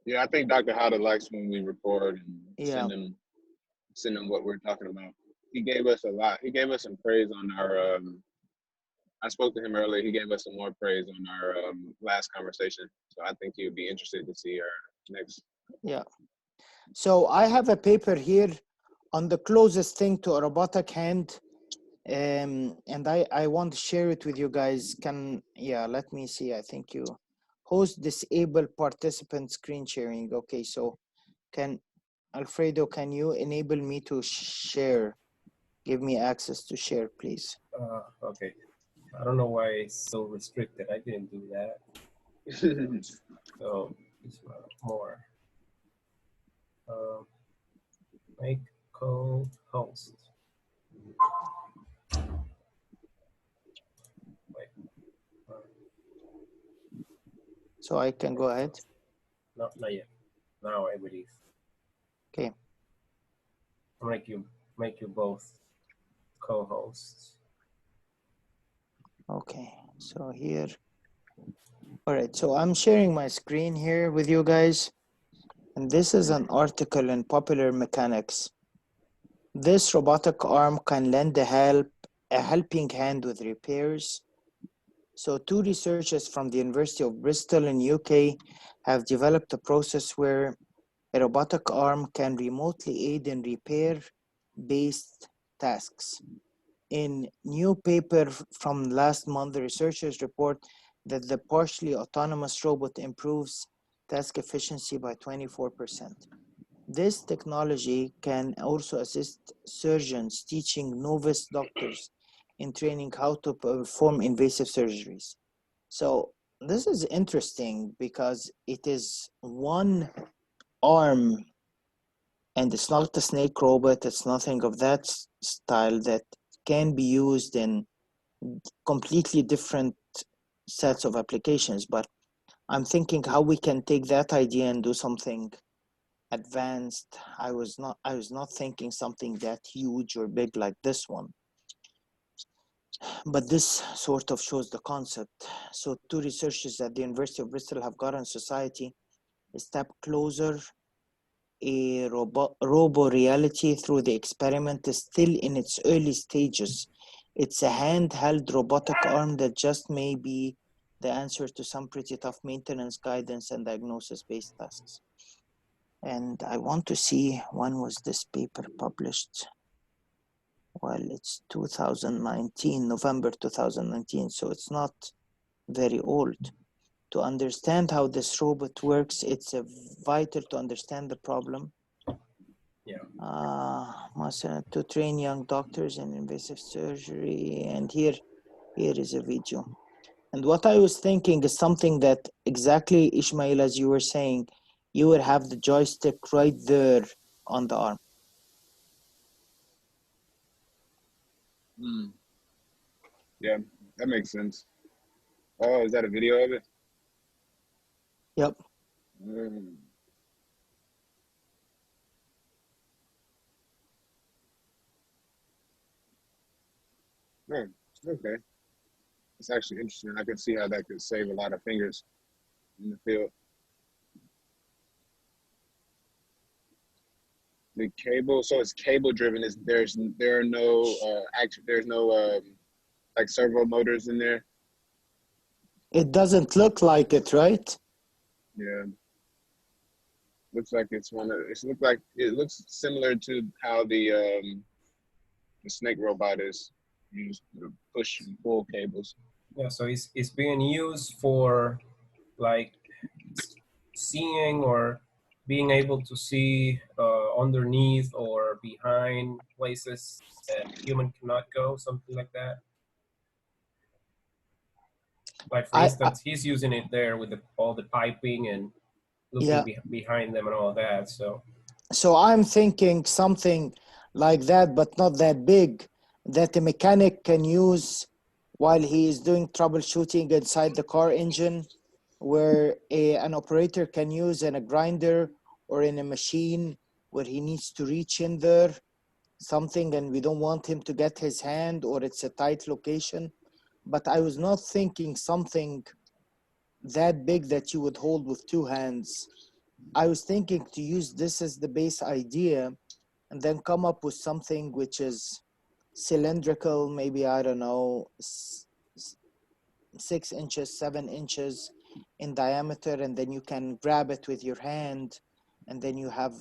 Yeah, I think Dr. Howder likes when we record and Yeah. send him what we're talking about. He gave us a lot. He gave us some praise on our. I spoke to him earlier. He gave us some more praise on our last conversation. So I think he would be interested to see our next. Yeah. So I have a paper here on the closest thing to a robotic hand. And I want to share it with you guys. Yeah, let me see. I think you host disable participant screen sharing. Okay, so Alfredo, can you enable me to share? Give me access to share, please. Okay. I don't know why it's so restricted. I didn't do that. So it's more. Make co-host. Wait. So I can go ahead. No, not yet. Now I believe. Okay. I'll make you both co-hosts. Okay. So here. All right. So I'm sharing my screen here with you guys. And this is an article in Popular Mechanics. This robotic arm can lend a helping hand with repairs. So two researchers from the University of Bristol in UK have developed a process where a robotic arm can remotely aid in repair-based tasks. In new paper from last month, the researchers report that the partially autonomous robot improves task efficiency by 24%. This technology can also assist surgeons teaching novice doctors in training how to perform invasive surgeries. So this is interesting because it is one arm and it's not a snake robot, it's nothing of that style that can be used in completely different sets of applications. But I'm thinking how we can take that idea and do something advanced. I was not thinking something that huge or big like this one, but this sort of shows the concept. So two researchers at the University of Bristol have gotten society a step closer. A robo reality through the experiment is still in its early stages. It's a handheld robotic arm that just may be the answer to some pretty tough maintenance, guidance, and diagnosis based tasks. And I want to see, when was this paper published? Well, it's 2019, November 2019, so it's not very old. To understand how this robot works, it's vital to understand the problem. Yeah. To train young doctors in invasive surgery, and here is a video. And what I was thinking is something that exactly, Ishmael, as you were saying, you would have the joystick right there on the arm. Yeah, that makes sense. Oh, is that a video of it? Yep. Oh, okay. It's actually interesting. I can see how that could save a lot of fingers in the field. The cable, so it's cable driven. There are no there's no like servo motors in there. It doesn't look like it, right? Yeah. Looks like it looks similar to how the snake robot is used to push and pull cables. Yeah, so it's being used for like seeing or being able to see underneath or behind places that human cannot go, something like that. Like for instance, he's using it there with all the piping and looking behind them and all that. So I'm thinking something like that, but not that big, that a mechanic can use while he is doing troubleshooting inside the car engine, where an operator can use in a grinder or in a machine where he needs to reach in there something and we don't want him to get his hand or it's a tight location. But I was not thinking something that big that you would hold with two hands. I was thinking to use this as the base idea and then come up with something which is cylindrical, maybe, I don't know, 6 inches, 7 inches in diameter, and then you can grab it with your hand, and then you have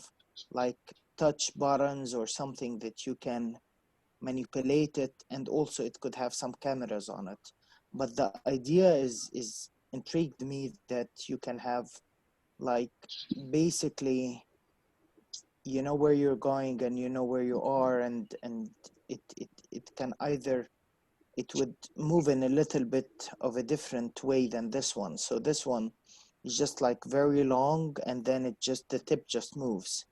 like touch buttons or something that you can manipulate it, and also it could have some cameras on it. But the idea is intrigued me that you can have like basically you know where you're going and you know where you are, and it can either, it would move in a little bit of a different way than this one. So this one is just like very long, and then it just, the tip just moves.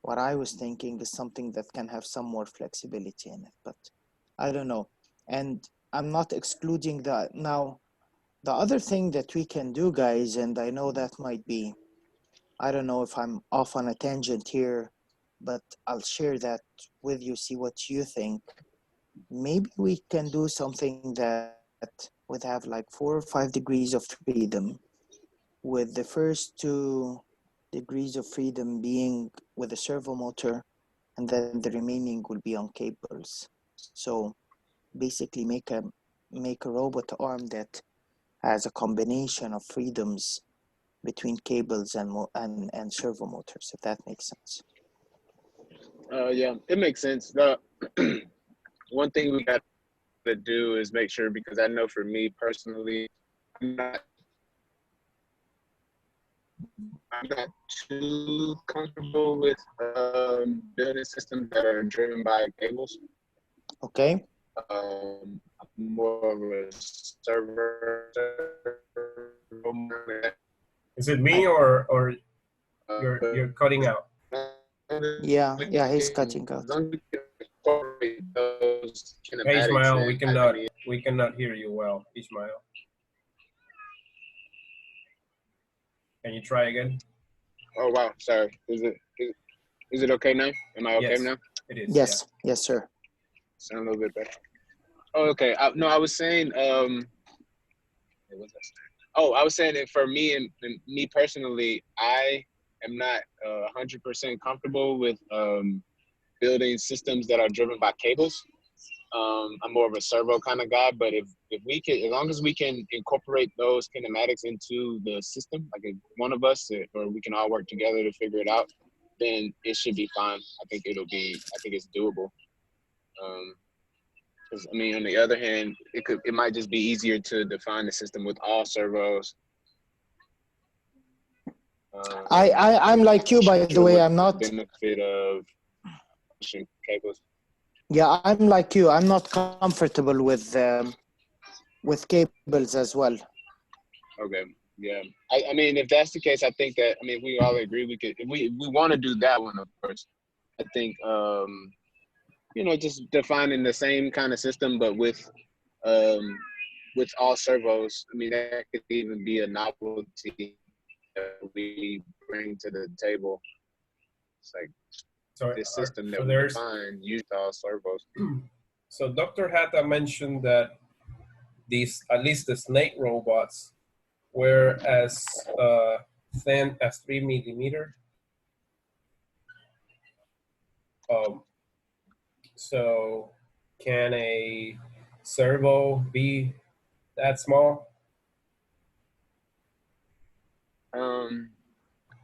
What I was thinking is something that can have some more flexibility in it, but I don't know. And I'm not excluding that. Now, the other thing that we can do, guys, and I know that might be, I don't know if I'm off on a tangent here, but I'll share that with you, see what you think. Maybe we can do something that would have like 4 or 5 degrees of freedom, with the first 2 degrees of freedom being with a servo motor, and then the remaining will be on cables. So basically make a robot arm that has a combination of freedoms between cables and servo motors, if that makes sense. Yeah, it makes sense. The one thing we got to do is make sure, because I know for me personally, I'm not too comfortable with building systems that are driven by cables. Okay. I'm more of a server. Is it me or you're cutting out? Yeah, he's cutting out. As long as we can incorporate those Hey, kinematics Ismail, in, we cannot hear you well, Ismail. Can you try again? Oh wow, sorry. Is it okay now? Am I okay Yes, now? it is. Yes, yes, sir. Sound a little bit better. Oh, okay. No, I was saying. What was I saying? Oh, I was saying that for me and me personally, I am not 100% comfortable with building systems that are driven by cables. I'm more of a servo kind of guy, but if we can, as long as we can incorporate those kinematics into the system, like if one of us or we can all work together to figure it out, then it should be fine. I think it's doable. Because I mean, on the other hand, it might just be easier to define the system with all servos. I'm like you, by the way. I'm not. Benefit of cables. Yeah, I'm like you. I'm not comfortable with cables as well. Okay. Yeah. I mean, if that's the case, I think that, I mean, we all agree we could, if we want to do that one, of course. I think, just defining the same kind of system, but with all servos. I mean, that could even be a novelty that we bring to the table. It's like this system that we define used all servos. So Dr. Hatta mentioned that these, at least the snake robots, were as thin as 3 millimeter. So can a servo be that small?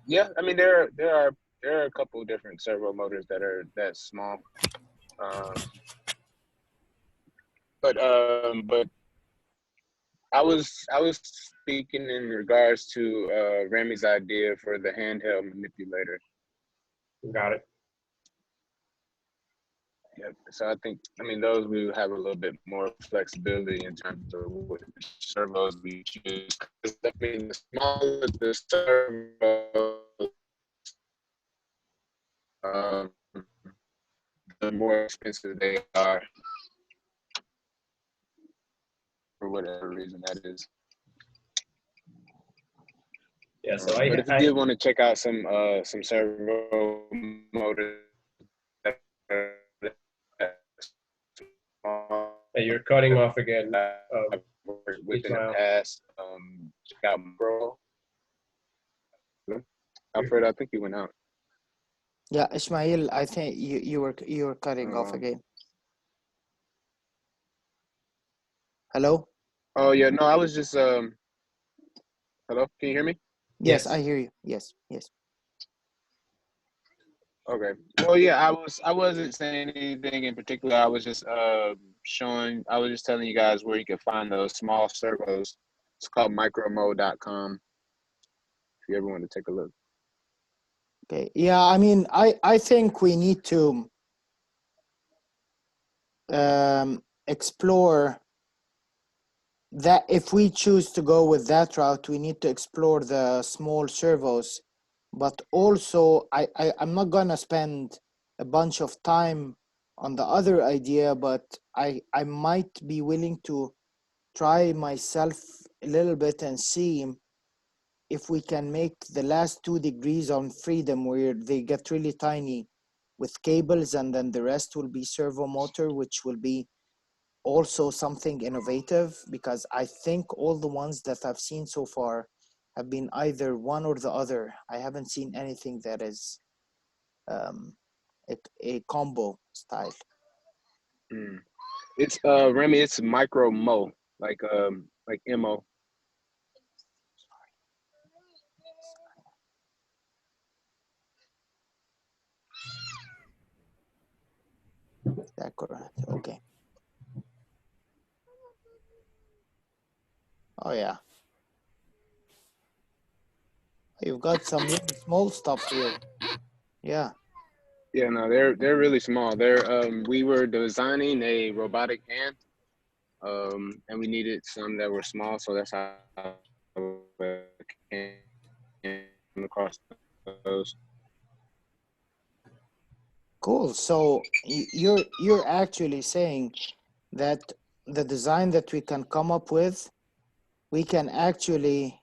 Yeah, I mean there are a couple of different servo motors that are that small. But I was speaking in regards to Remy's idea for the handheld manipulator. Got it. Yep. So I think, I mean, those we will have a little bit more flexibility in terms of what servos we choose. I mean, the smaller the servo, the more expensive they are, for whatever reason that is. Yeah. So but if you did want to check out some servo motors, you're cutting off again. Within the past, check out Pro. Alfred, I think you went out. Yeah, Ismail, I think you were cutting off Oh, again. Hello? oh yeah, no, I was just hello, can you hear me? Yes, I Yes. hear you. Yes, yes. Okay. Well, yeah, I wasn't saying anything in particular. I was just I was just telling you guys where you can find those small servos. It's called micromode.com if you ever want to take a look. Okay. Yeah, I mean, I think we need to explore that. If we choose to go with that route, we need to explore the small servos. But also, I'm not gonna spend a bunch of time on the other idea, but I might be willing to try myself a little bit and see if we can make the last 2 degrees on freedom where they get really tiny with cables, and then the rest will be servo motor, which will be also something innovative, because I think all the ones that I've seen so far have been either one or the other. I haven't seen anything that is um, a combo style. Mm. It's Remy, it's micro mo, like MO. Is that correct? Okay. Oh yeah. You've got some really small stuff here. Yeah. Yeah, no, they're really small. We were designing a robotic hand, and we needed some that were small, so that's how we came across those. Cool. So you're actually saying that the design that we can come up with, we can actually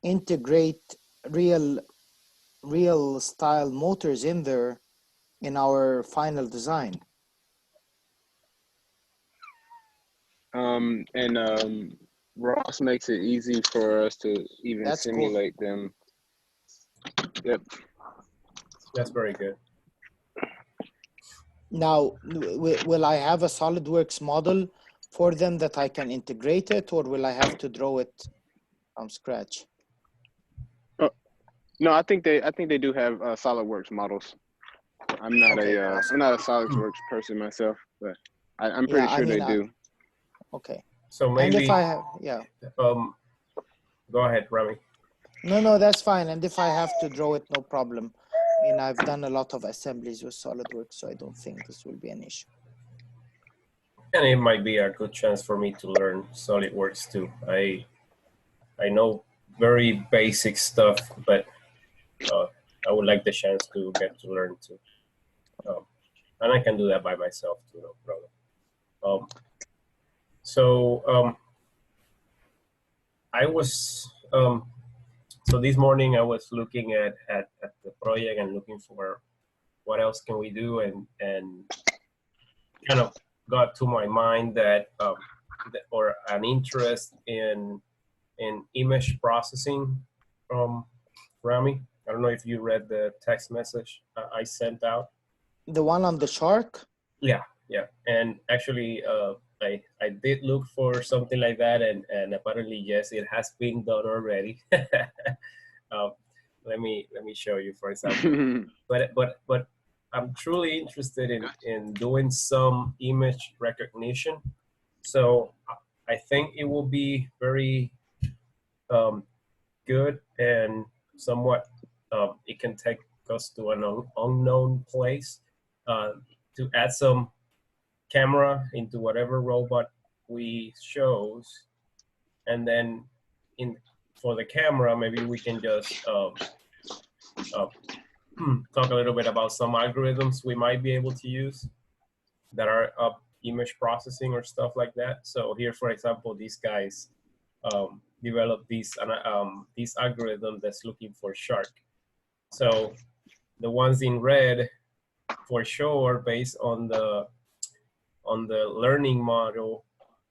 integrate real style motors in there in our final design. And Ross makes it easy for us to even That's cool. simulate them. Yep. That's very good. Now, will I have a SolidWorks model for them that I can integrate it, or will I have to draw it from scratch? Oh, no, I think they do have SolidWorks models. Okay, awesome. I'm not a SolidWorks person myself, but I'm Yeah, pretty I sure they mean, do. okay. So And if maybe, I have, yeah. go ahead, Rami. No, that's fine. And if I have to draw it, no problem. I mean, I've done a lot of assemblies with SolidWorks, so I don't think this will be an issue. And it might be a good chance for me to learn SolidWorks too. I know very basic stuff, but I would like the chance to get to learn too. And I can do that by myself too, no problem. So I was so this morning I was looking at the project and looking for what else can we do, and kind of got to my mind that or an interest in image processing from Rami. I don't know if you read the text message I sent out. The one on the shark? Yeah, and actually I did look for something like that, and apparently yes, it has been done already. Let me show you, for example. But I'm truly interested in doing some image recognition. So I think it will be very good, and somewhat it can take us to an unknown place to add some camera into whatever robot we chose, and then for the camera maybe we can just talk a little bit about some algorithms we might be able to use that are image processing or stuff like that. So here, for example, these guys developed this algorithm that's looking for shark. So the ones in red, for sure, based on the learning model,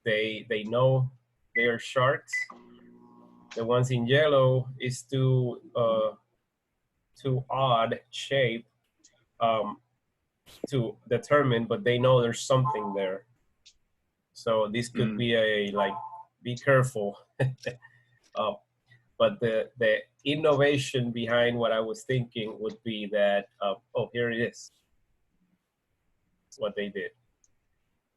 they know they are sharks. The ones in yellow is to too odd shape to determine, but they know there's something there. So this could be a like, be careful. But the innovation behind what I was thinking would be that, oh, here it is, what they did.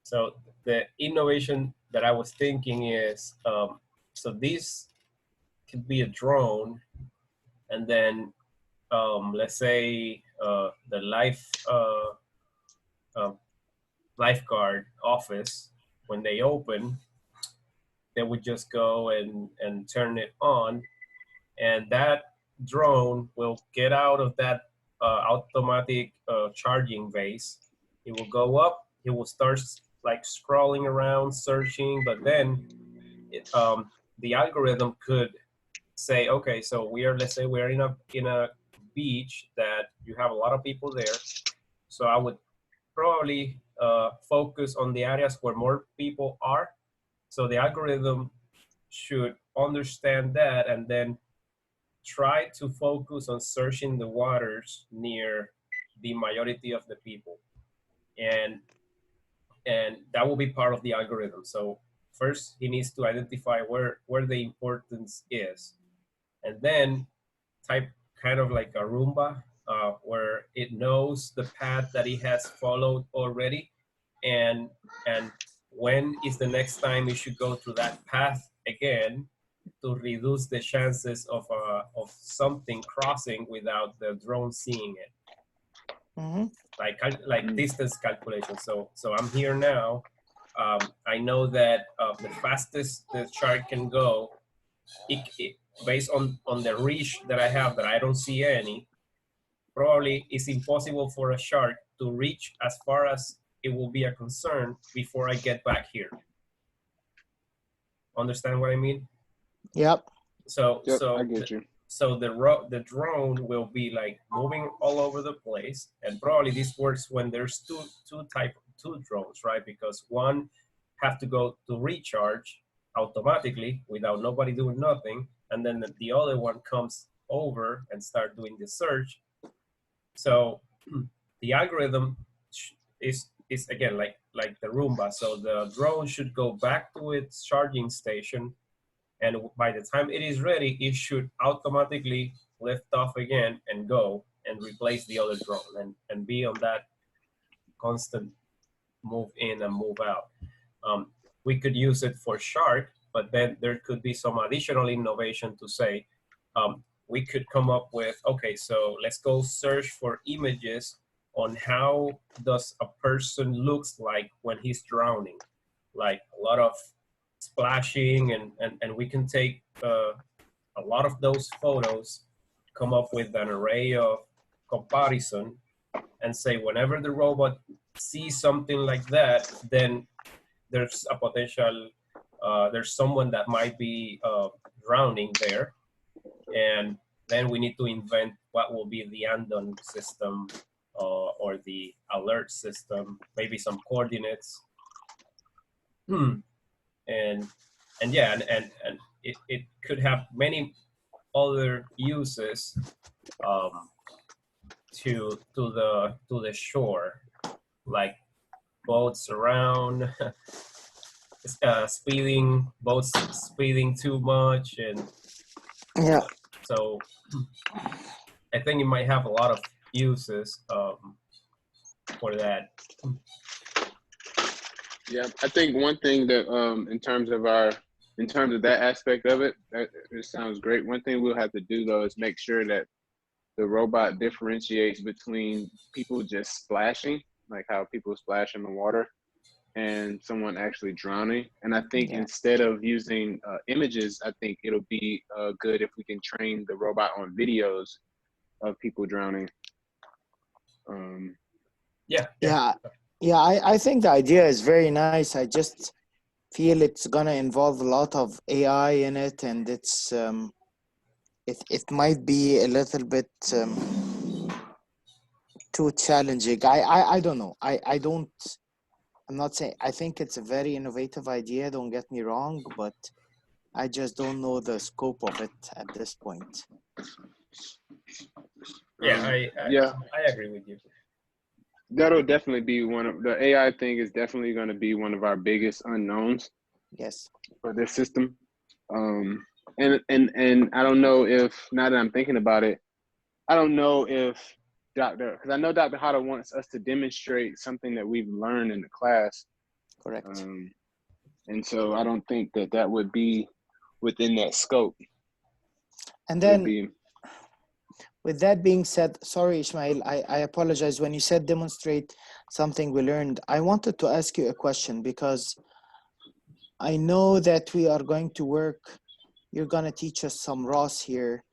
So the innovation that I was thinking is, so this could be a drone, and then let's say the lifeguard office, when they open, they would just go and turn it on, and that drone will get out of that automatic charging base. It will go up, it will start like scrolling around, searching, but then the algorithm could say, okay, so let's say we're in a beach that you have a lot of people there. So I would probably focus on the areas where more people are. So the algorithm should understand that and then try to focus on searching the waters near the majority of the people. And that will be part of the algorithm. So first he needs to identify where the importance is, and then type kind of like a Roomba, where it knows the path that it has followed already, and when is the next time it should go through that path again to reduce the chances of something crossing without the drone seeing it. Like distance calculation. So I'm here now. I know that the fastest the shark can go, based on the reach that I have, that I don't see any, probably it's impossible for a shark to reach as far as it will be a concern before I get back here. Understand what I mean? Yep. So I get you. So the drone will be like moving all over the place, and probably this works when there's two drones, right? Because one have to go to recharge automatically without nobody doing nothing, and then the other one comes over and start doing the search. So the algorithm is again like the Roomba. So the drone should go back to its charging station, and by the time it is ready, it should automatically lift off again and go and replace the other drone and be on that constant move in and move out. We could use it for shark, but then there could be some additional innovation to say, we could come up with, okay, so let's go search for images on how does a person looks like when he's drowning, like a lot of splashing, and we can take a lot of those photos, come up with an array of comparison, and say whenever the robot sees something like that, then there's a potential, there's someone that might be drowning there, and then we need to invent what will be the andon system or the alert system, maybe some coordinates. And yeah, and it could have many other uses to the shore, like boats around, boats speeding too much, and Yeah. so I think it might have a lot of uses for that. Yeah, I think one thing that in terms of that aspect of it, it sounds great. One thing we'll have to do though is make sure that the robot differentiates between people just splashing, like how people splash in the water, and someone actually drowning. And I think instead of using images, I think it'll be good if we can train the robot on videos of people drowning. I think the idea is very nice. I just feel it's gonna involve a lot of AI in it, and it's it might be a little bit too challenging. I don't know. I'm not saying, I think it's a very innovative idea, don't get me wrong, but I just don't know the scope of it at this point. Yeah, Yeah, I agree with you. that'll definitely be one of the AI thing is definitely going to be one of our biggest unknowns Yes, for this system. Um, and I don't know if now that I'm thinking about it, I don't know if because I know Dr. Hada wants us to demonstrate something that we've learned in the class. correct. And so I don't think that that would be within that scope. And It would then be, with that being said, sorry, Ishmael, I apologize. When you said demonstrate something we learned, I wanted to ask you a question because I know that we are going to work, you're going to teach us some ROS here.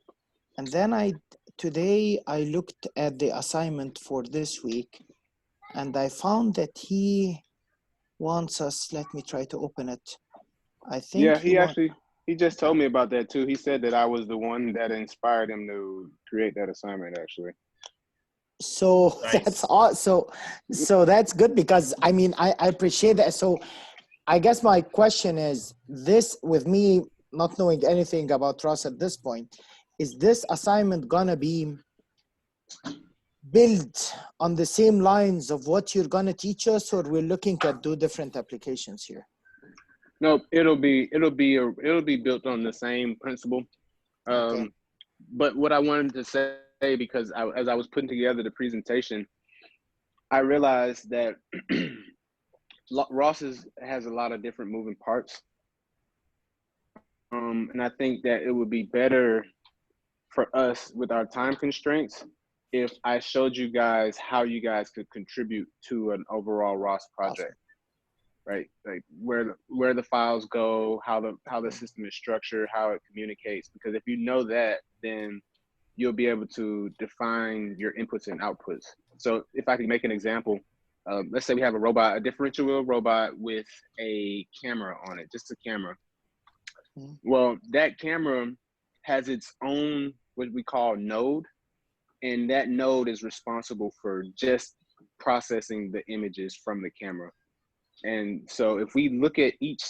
And then today I looked at the assignment for this week and I found that he wants us, let me try to open it. I think yeah, he wants, he just told me about that too. He said that I was the one that inspired him to create that assignment actually. so that's Nice. also, so that's good because I mean, I appreciate that. So I guess my question is this, with me not knowing anything about ROS at this point, is this assignment gonna be built on the same lines of what you're gonna teach us, or we're looking at two different applications here? No, it'll be built on the same principle. Okay, But what I wanted to say, because as I was putting together the presentation, I realized that Ross has a lot of different moving parts. And I think that it would be better for us with our time constraints if I showed you guys how you guys could contribute to an overall Ross project, awesome. right? Like where the files go, how the system is structured, how it communicates. Because if you know that, then you'll be able to define your inputs and outputs. So if I can make an example, let's say we have a differential wheel robot with a camera on it, just a camera. Well, that camera has its own, what we call node, and that node is responsible for just processing the images from the camera. And so if we look at each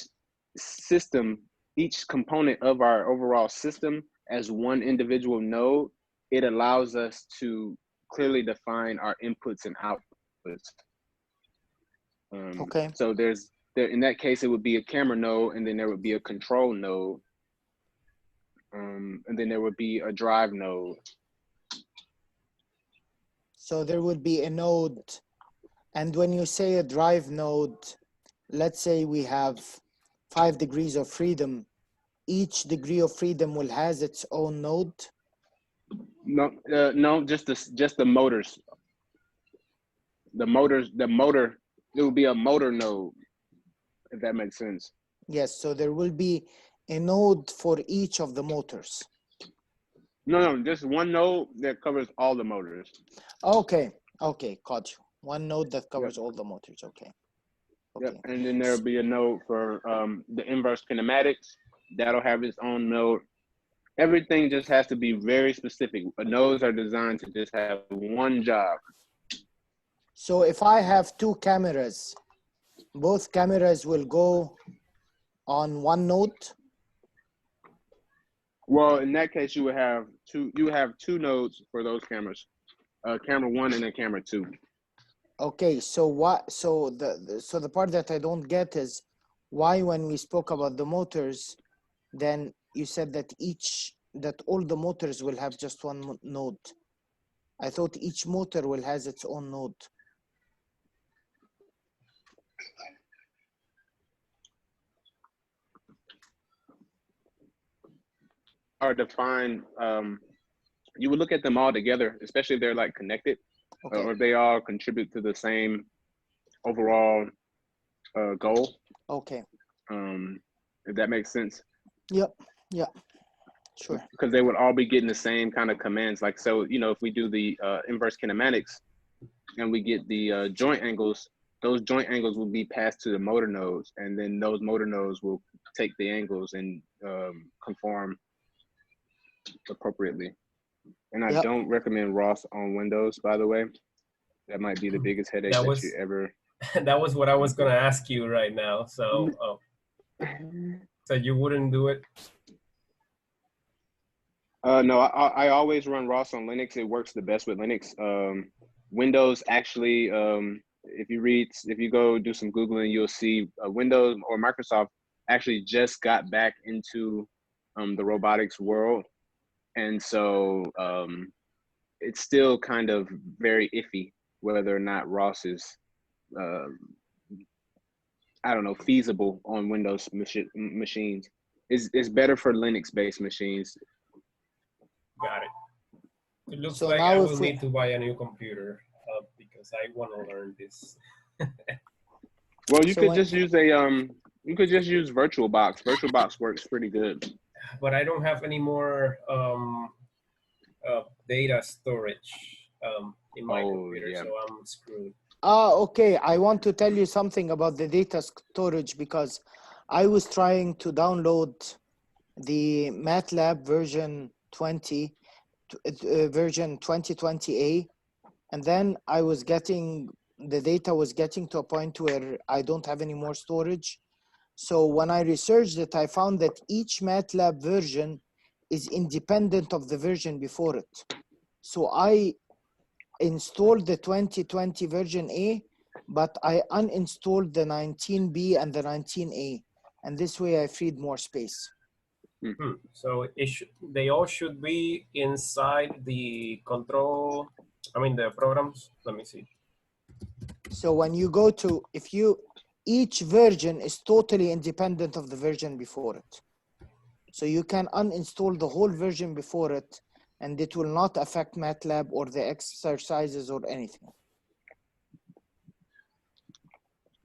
system, each component of our overall system as one individual node, it allows us to clearly define our inputs and outputs. Okay, So in that case, it would be a camera node, and then there would be a control node, and then there would be a drive node. so there would be a node, and when you say a drive node, let's say we have 5 degrees of freedom, each degree of freedom will has its own node. No, just the motors. The motor. It would be a motor node, if that makes sense. Yes, so there will be a node for each of the motors. No, just one node that covers all the motors. Okay, got you. One node that covers all the motors. Okay. Yep, and then there'll be a node for the inverse kinematics. That'll have its own node. Everything just has to be very specific. Nodes are designed to just have one job. So if I have 2 cameras, both cameras will go on one node? Well, in that case, you have two nodes for those cameras, camera 1 and then camera 2. Okay, so the part that I don't get is why, when we spoke about the motors, then you said that all the motors will have just one node. I thought each motor will has its own node. Are defined. You would look at them all together, especially if they're like connected, Okay. or they all contribute to the same overall goal. Okay. If that makes sense. Yep. Yeah. Sure. Because they would all be getting the same kind of commands. Like, so, if we do the inverse kinematics and we get the joint angles, those joint angles will be passed to the motor nodes, and then those motor nodes will take the angles and conform appropriately. And I don't recommend ROS on Windows, by the way. That might be the biggest headache that you ever. That was what I was going to ask you right now. So, so you wouldn't do it? No, I always run ROS on Linux. It works the best with Linux. Windows actually, if you go do some Googling, you'll see Windows or Microsoft actually just got back into the robotics world. And so it's still kind of very iffy whether or not ROS is, I don't know, feasible on Windows machines. It's better for Linux-based machines. Got it. It looks So like now I if will we- need to buy a new computer because I want to learn this. Well, you So could when- just use you could just use VirtualBox. VirtualBox works pretty good. But I don't have any more data storage in my Oh, computer, yeah. so I'm screwed. Okay, I want to tell you something about the data storage because I was trying to download the MATLAB version 20, version 2020A, and then I was getting, the data was getting to a point where I don't have any more storage. So when I researched it, I found that each MATLAB version is independent of the version before it. So I installed the 2020 version A, but I uninstalled the 19B and the 19A. And this way I freed more space. So they all should be inside the control, the programs. Let me see. So when you go to, each version is totally independent of the version before it. So you can uninstall the whole version before it, and it will not affect MATLAB or the exercises or anything.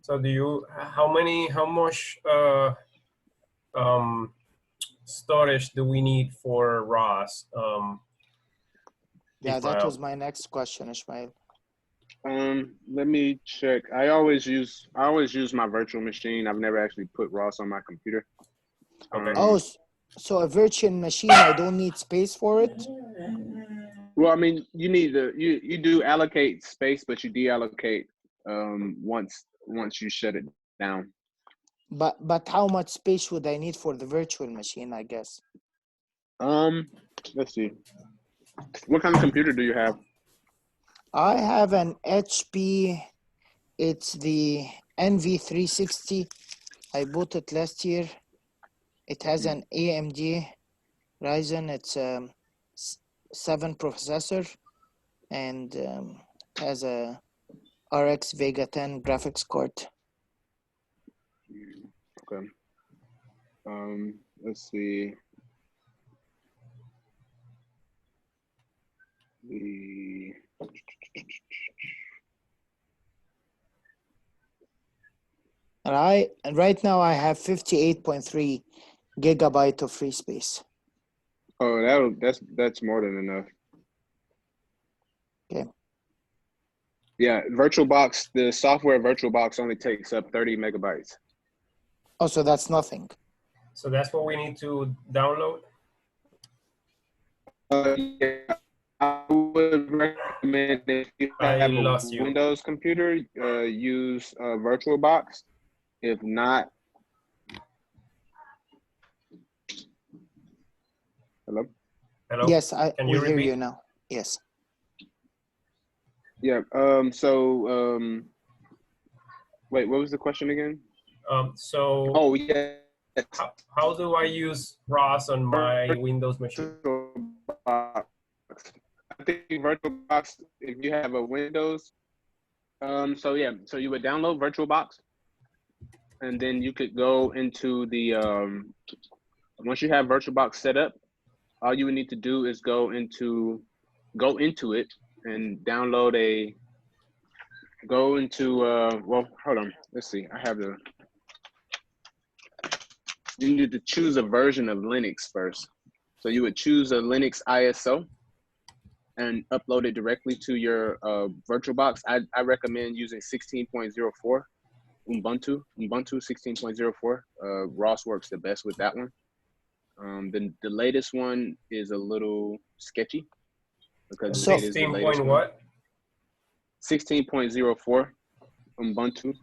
So how much storage do we need for ROS? Yeah, that Ishmael? was my next question, Ishmael. Let me check. I always use my virtual machine. I've never actually put ROS on my computer. Okay. Oh, so a virtual machine, I don't need space for it? Well, I mean, you need you do allocate space, but you deallocate once you shut it down. But how much space would I need for the virtual machine, I guess? Let's see. What kind of computer do you have? I have an HP, it's the NV360. I bought it last year. It has an AMD Ryzen, it's 7 processor, and has a RX Vega 10 graphics card. Okay. Let's see. And right now I have 58.3 gigabyte of free space. Oh, that's more than enough. Okay. Yeah, VirtualBox, the software VirtualBox only takes up 30 megabytes. Oh, so that's nothing. So that's what we need to download? Yeah, I would recommend if you have a lost you. Windows computer, use VirtualBox. If not, hello? Hello? Yes, Can we you hear repeat? you now. Yes. Yeah. Wait, what was the question again? So Oh, yeah. how do I use ROS on my Windows machine? VirtualBox. I think VirtualBox, if you have a Windows, so you would download VirtualBox, and then you could go into the once you have VirtualBox set up, all you would need to do is go into it and download well, hold on, let's see, you need to choose a version of Linux first. So you would choose a Linux ISO and upload it directly to your VirtualBox. I recommend using 16.04 Ubuntu 16.04. ROS works the best with that one. The latest one is a little sketchy because So- it is the 16 latest point one. what? 16.04 Ubuntu. Okay.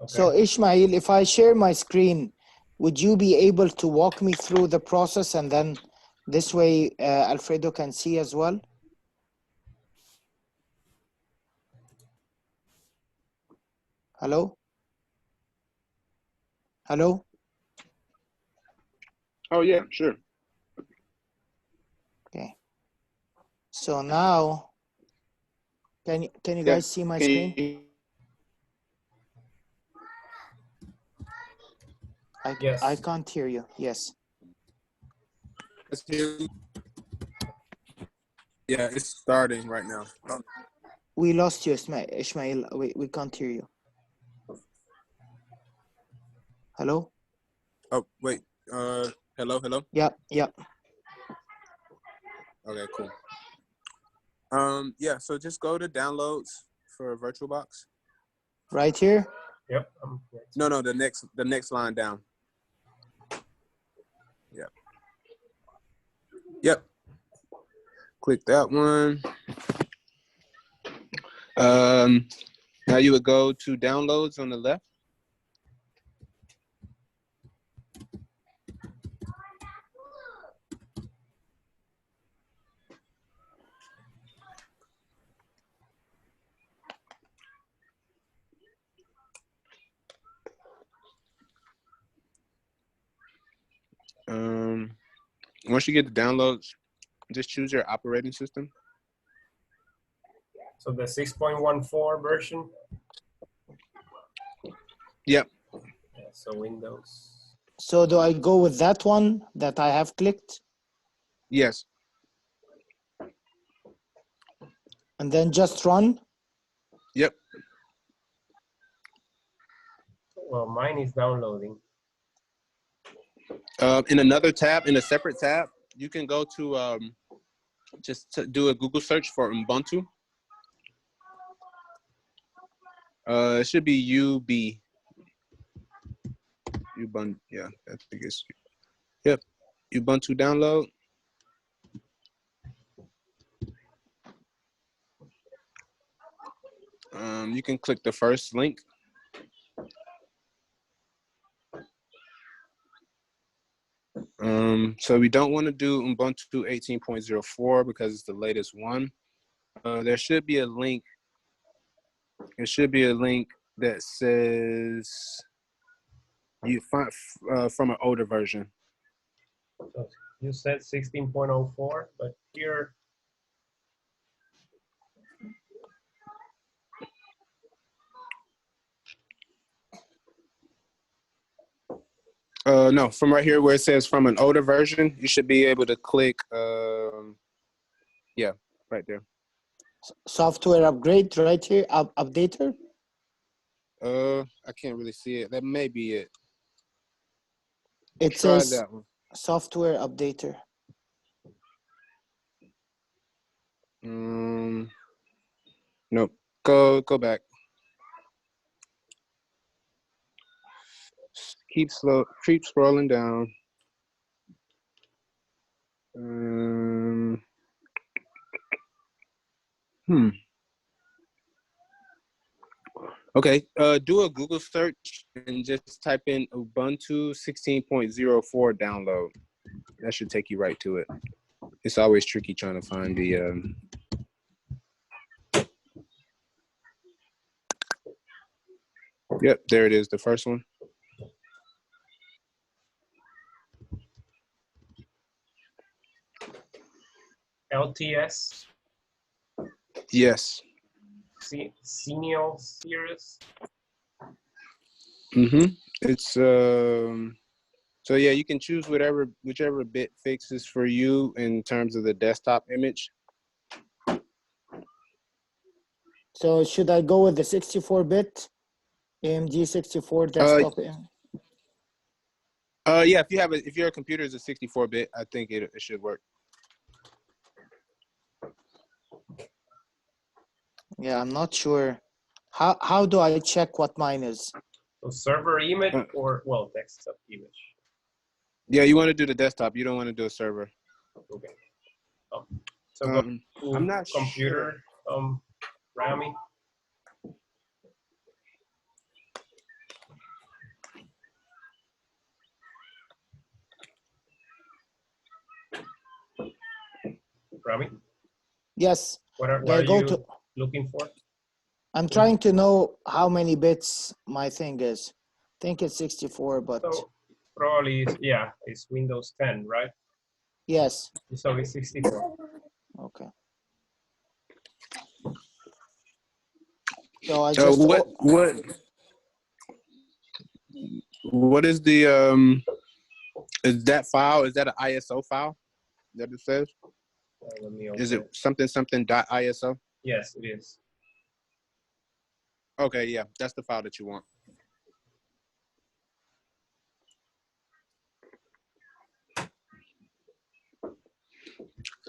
So Ishmael, if I share my screen, would you be able to walk me through the process and then This way, Alfredo can see as well. Hello? Hello? Oh yeah, sure. Okay. So now, can you Yeah. guys see my Can screen? you- Yes. I can't hear you. Yes. Yeah, it's starting right now. We lost you, Ishmael. We can't hear you. Hello? Oh, wait. Hello, hello. Yep, yep. Okay, cool. Yeah. So just go to downloads for VirtualBox. Right here? Yep. No, the next line down. Yep. Yep. Click that one. Now you would go to downloads on the left. Once you get the downloads, just choose your operating system. So the 6.14 version. Yep. Yeah, so Windows. So do I go with that one that I have clicked Yes. and then just run? Yep. Well, mine is downloading. In another tab, in a separate tab, you can go to just to do a Google search for Ubuntu. It should be UB. Ubuntu, yeah, I think it's, yep. Ubuntu download. You can click the first link. So we don't want to do Ubuntu 18.04 because it's the latest one. There should be a link. It should be a link that says you find from an older version. So you said 16.04, but here. No, from right here where it says from an older version, you should be able to click, yeah, right there. Software upgrade right here, updater. I can't really see it. That may be it. It Try says that one. software updater. Nope. Go back. Keep scrolling down. Okay, do a Google search and just type in Ubuntu 16.04 download. That should take you right to it. It's always tricky trying to find the. Yep, there it is, the first one. LTS. Yes. Senior series. It's so yeah, you can choose whichever bit fixes for you in terms of the desktop image. So should I go with the 64-bit AMD 64 desktop? Yeah, if your computer is a 64-bit, I think it should work. Yeah, I'm not sure. How do I check what mine is? So server image or, well, desktop image. Yeah, you want to do the desktop. You don't want to do a server. Okay. So go I'm to not computer, sure. Rami. Rami, Yes, what they are go you to, looking for? I'm trying to know how many bits my thing is. I think it's 64, but So probably, yeah, it's Windows 10, right? yes. So it's 64. Okay. So I just, what is the is that file? Is that an ISO file that it says? Let me Is open it it. something dot ISO? Yes, it is. Okay, yeah, that's the file that you want.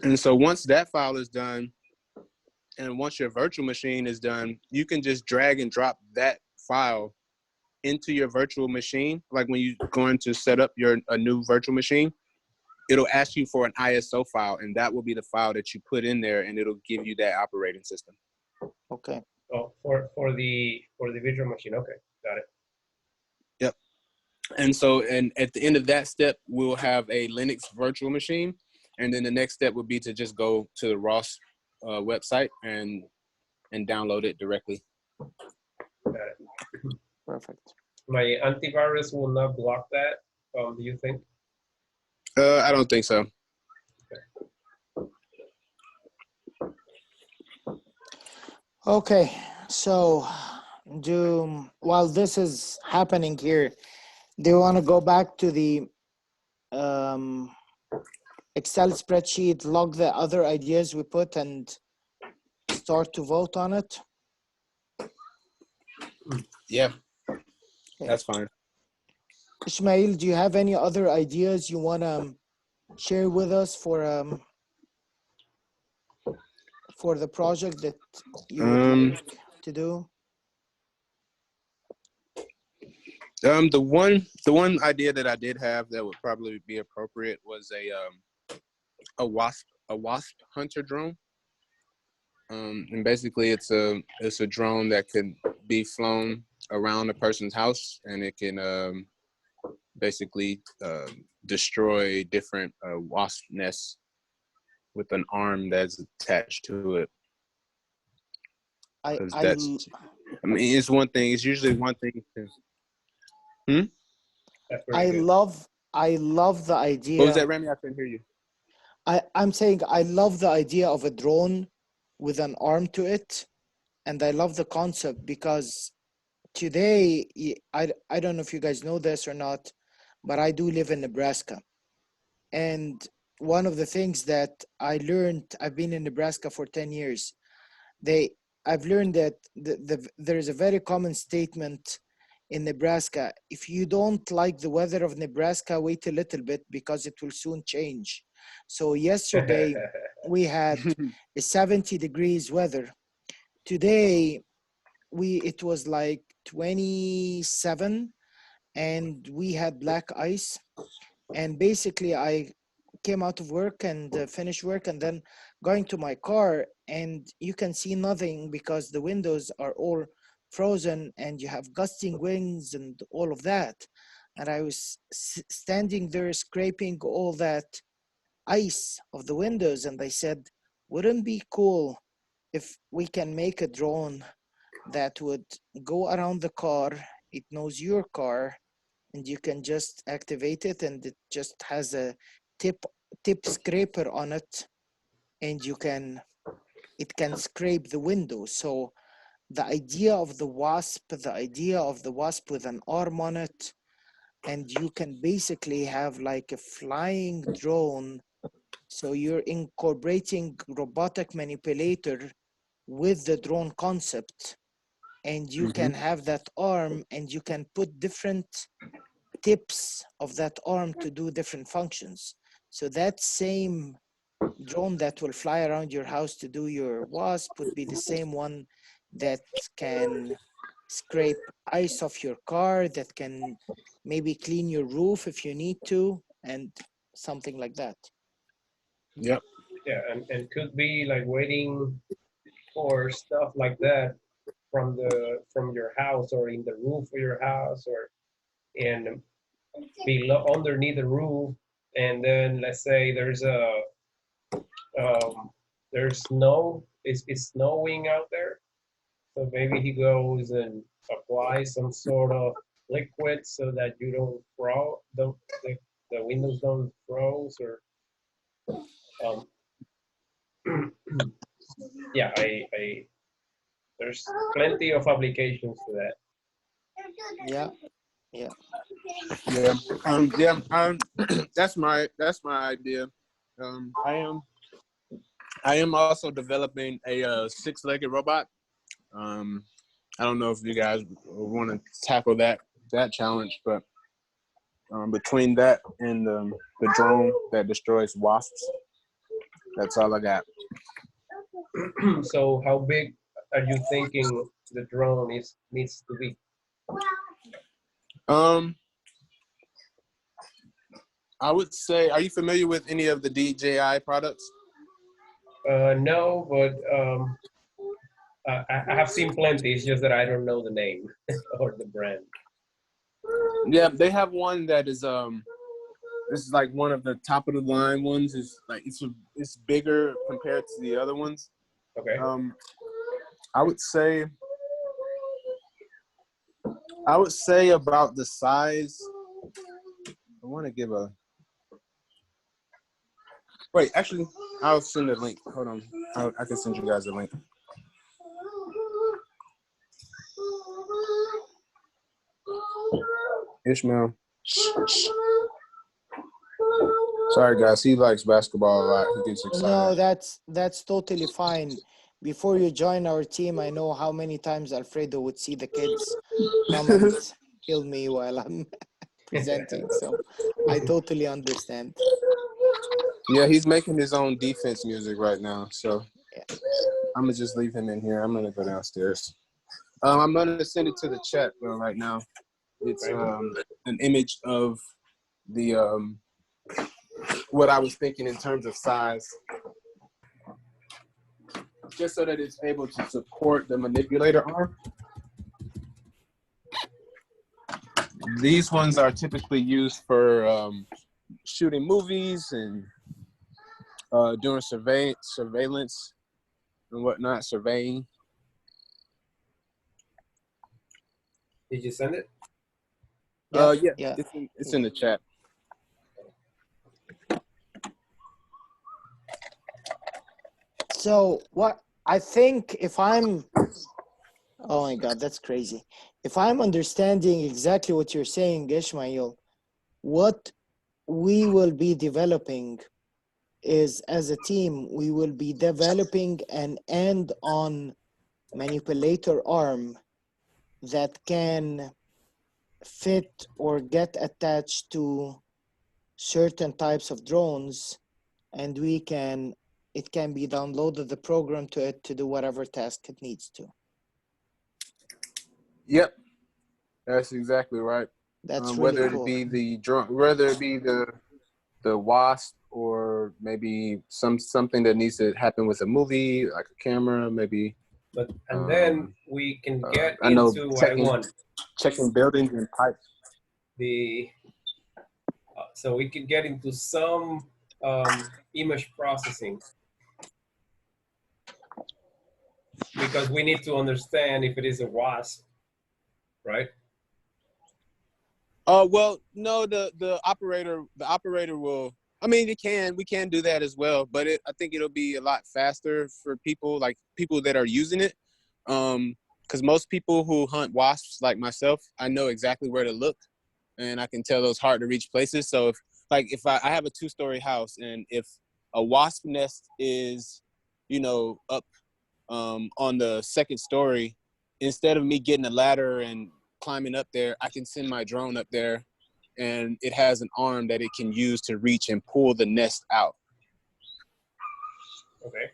And so once that file is done, and once your virtual machine is done, you can just drag and drop that file into your virtual machine. Like when you're going to set up a new virtual machine, it'll ask you for an ISO file, and that will be the file that you put in there, and it'll give you that operating system. okay. Oh, for the virtual machine. Okay, got it. Yep. And so, and at the end of that step, we'll have a Linux virtual machine, and then the next step would be to just go to the ROS website and download it directly. Got it. Perfect. My antivirus will not block that. Do you think? I don't think so. Okay, so while this is happening here, do you want to go back to the Excel spreadsheet, log the other ideas we put, and start to vote on it? Yeah, Okay. that's fine. Ismail, do you have any other ideas you want to share with us for the project that you would like to do? The one idea that I did have that would probably be appropriate was a wasp hunter drone. And basically it's a drone that can be flown around a person's house, and it can basically destroy different wasp nests with an arm that's attached to it. Because that's, I mean, it's one thing. It's usually one thing. That's very good. I love the idea. What was that, Remy? I couldn't hear you. I'm saying I love the idea of a drone with an arm to it, and I love the concept because today, I don't know if you guys know this or not, but I do live in Nebraska. And one of the things that I learned, I've been in Nebraska for 10 years. I've learned that there is a very common statement in Nebraska: if you don't like the weather of Nebraska, wait a little bit because it will soon change. So yesterday we had a 70 degrees weather. Today it was like 27, and we had black ice. And basically I came out of work and finished work, and then going to my car, and you can see nothing because the windows are all frozen and you have gusting winds and all of that. And I was standing there scraping all that ice of the windows, and I said, wouldn't it be cool if we can make a drone that would go around the car, it knows your car, and you can just activate it, and it just has a tip scraper on it, and it can scrape the window. So the idea of the wasp with an arm on it, and you can basically have like a flying drone. So you're incorporating robotic manipulator with the drone concept, and you can have that arm, and you can put different tips of that arm to do different functions. So that same drone that will fly around your house to do your wasp would be the same one that can scrape ice off your car, that can maybe clean your roof if you need to, and something like that. Yep. Yeah, and could be like waiting for stuff like that from your house or in the roof of your house or in below underneath the roof, and then let's say there's a there's snow. It's snowing out there, so maybe he goes and applies some sort of liquid so that you don't the windows don't froze or um, yeah, I there's plenty of applications for that. Yeah, yeah. Yeah. That's my idea. I am also developing a six-legged robot. I don't know if you guys want to tackle that challenge, but between that and the drone that destroys wasps, that's all I got. So how big are you thinking the drone needs to be? I would say, are you familiar with any of the DJI products? No, but I have seen plenty. It's just that I don't know the name or the brand. Yeah, they have one that is this is like one of the top of the line ones. Is like it's bigger compared to the other ones. Okay. I would say about the size. I want to give a. Wait, actually, I'll send a link. Hold on, I can send you guys a link. Ishmael. Sorry, guys. He likes basketball a lot. He gets excited. No, that's totally fine. Before you join our team, I know how many times Alfredo would see the kids come and kill me while I'm presenting. So I totally understand. Yeah, he's making his own defense music right now. So Yeah. I'm gonna just leave him in here. I'm gonna go downstairs. I'm gonna send it to the chat right now. It's an image of the what I was thinking in terms of size, just so that it's able to support the manipulator arm. These ones are typically used for shooting movies and doing surveillance and whatnot, surveying. Did you send it? Yeah, Yeah. It's in the chat. So what I think if I'm, oh my God, that's crazy. If I'm understanding exactly what you're saying, Ishmael, what we will be developing is, as a team, we will be developing an end-on manipulator arm that can fit or get attached to certain types of drones, and it can be downloaded, the program to it, to do whatever task it needs to. Yep, that's exactly right. That's whether really cool. it be the drone, whether it be the wasp, or maybe something that needs to happen with a movie, like a camera, maybe. But then we can get I know into what I want. Checking buildings and pipes. So we can get into some image processing, because we need to understand if it is a wasp, right? Well, no, the operator will. I mean, we can do that as well, but I think it'll be a lot faster for people that are using it. Because most people who hunt wasps, like myself, I know exactly where to look, and I can tell those hard to reach places. So if I have a 2-story house, and if a wasp nest is, up on the second story, instead of me getting a ladder and climbing up there, I can send my drone up there, and it has an arm that it can use to reach and pull the nest out. Okay.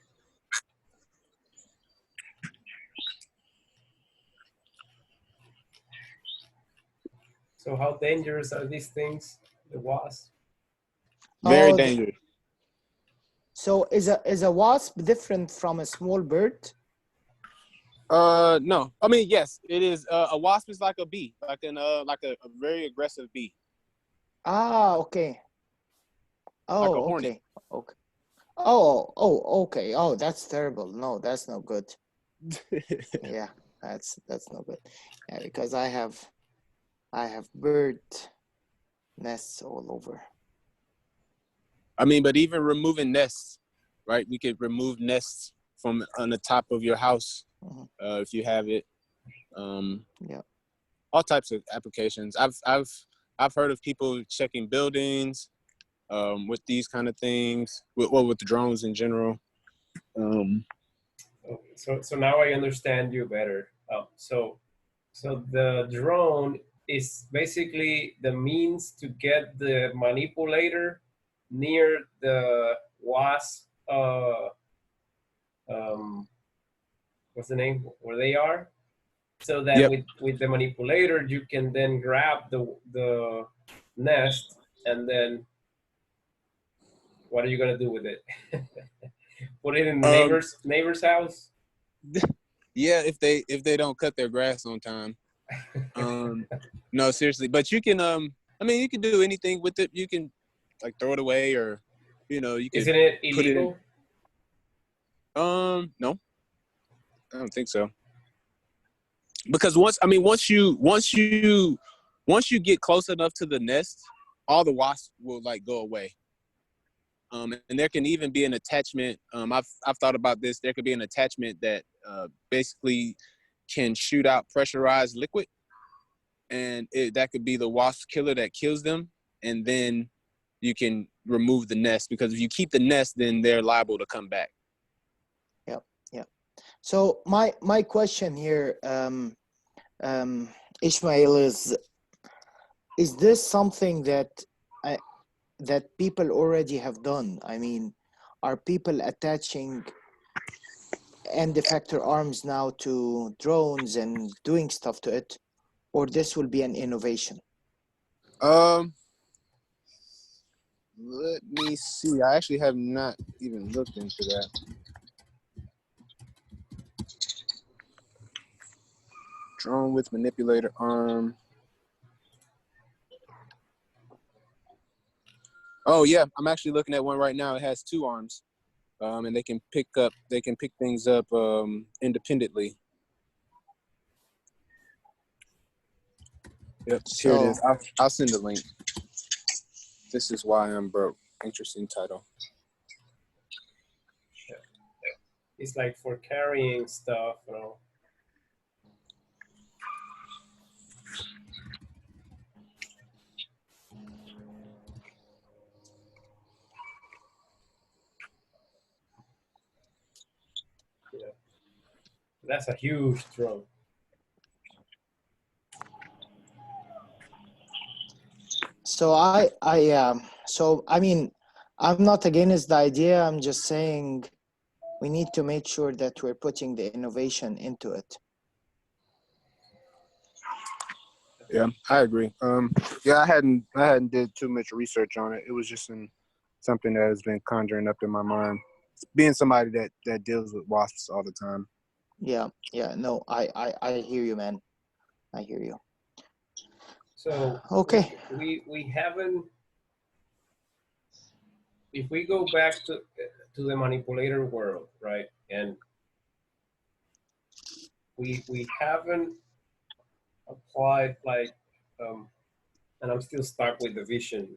So how dangerous are these things, the wasps? Very dangerous. So is a wasp different from a small bird? No. I mean, yes, it is. A wasp is like a bee, like a very aggressive bee. Ah, okay. Oh, like a hornet. okay. Oh, okay. Oh, that's terrible. No, that's no good. Yeah, that's no good. Yeah, because I have bird nests all over. I mean, but even removing nests, right? We could remove nests from on the top of your house if you have it. Yeah. All types of applications. I've heard of people checking buildings with these kind of things. With the drones in general. So now I understand you better. So the drone is basically the means to get the manipulator near the wasp. What's the name? Where they are, so that Yep. with the manipulator you can then grab the nest, and then what are you gonna do with it? Put it in the neighbor's house? Yeah, if they don't cut their grass on time. No, seriously. But you can I mean you can do anything with it. You can like throw it away, or you can Isn't it put it in. illegal? No, I don't think so. Because once you get close enough to the nest, all the wasps will like go away. And there can even be an attachment. I've thought about this. There could be an attachment that basically can shoot out pressurized liquid, and that could be the wasp killer that kills them. And then you can remove the nest, because if you keep the nest, then they're liable to come back. Yeah. So my question here, Ishmael, is this something that that people already have done? I mean, are people attaching end effector arms now to drones and doing stuff to it, or this will be an innovation? Let me see. I actually have not even looked into that. Drone with manipulator arm. Oh yeah, I'm actually looking at one right now. It has 2 arms, and they can pick things up independently. Yep, here it is. I'll send a link. This is why I'm broke. Interesting title. It's like for carrying stuff, Yeah. That's a huge drone. So I mean, I'm not against the idea. I'm just saying we need to make sure that we're putting the innovation into it. Yeah, I agree. Yeah, I hadn't did too much research on it. It was just something that has been conjuring up in my mind. Being somebody that deals with wasps all the time. Yeah. No, I hear you, man. I hear you. So okay, we haven't. If we go back to the manipulator world, right, and we haven't applied like, and I'm still stuck with the vision.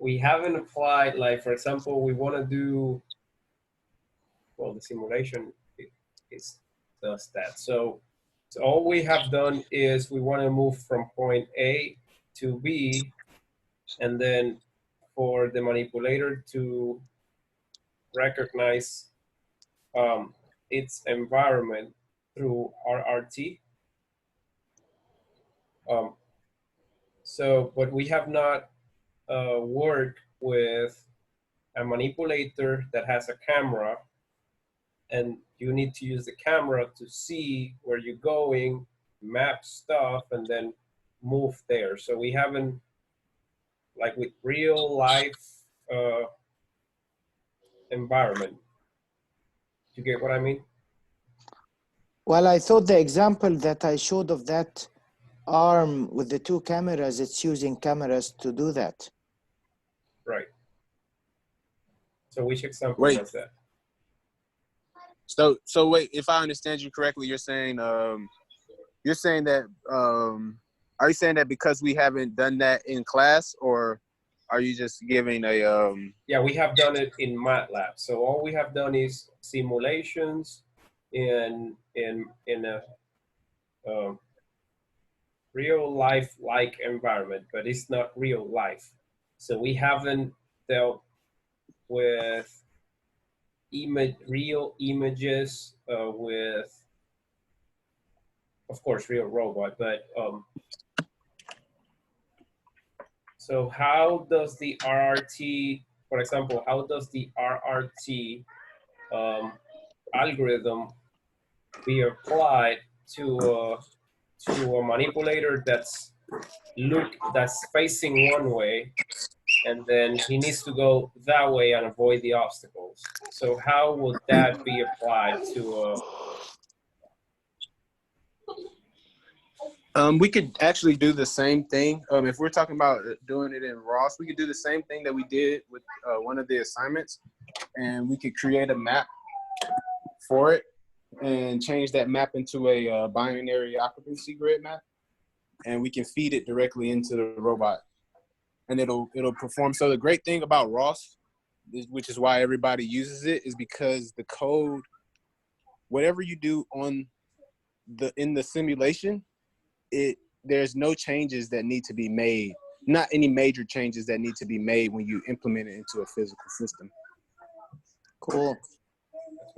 We haven't applied, like, for example, we want to do, well, the simulation does that. So all we have done is we want to move from point A to B, and then for the manipulator to recognize its environment through RRT. But we have not worked with a manipulator that has a camera, and you need to use the camera to see where you're going, map stuff, and then move there. So we haven't, like, with real life environment. You get what I mean? well, I thought the example that I showed of that arm with the 2 cameras, it's using cameras to do that. Right. So which example Wait. was that? So wait, if I understand you correctly, you're saying that are you saying that because we haven't done that in class, or are you just giving a Yeah, we have done it in MATLAB. So all we have done is simulations in a real life like environment, but it's not real life. So we haven't dealt with real images with, of course, real robot, but so how does the RRT, for example, how does the RRT algorithm be applied to a manipulator that's facing one way, and then he needs to go that way and avoid the obstacles? So how would that be applied to we could actually do the same thing. If we're talking about doing it in ROS, we could do the same thing that we did with one of the assignments, and we could create a map for it and change that map into a binary occupancy grid map, and we can feed it directly into the robot, and it'll perform. So the great thing about ROS, which is why everybody uses it, is because the code, whatever you do in the simulation, there's no changes that need to be made, not any major changes that need to be made when you implement it into a physical system. Cool.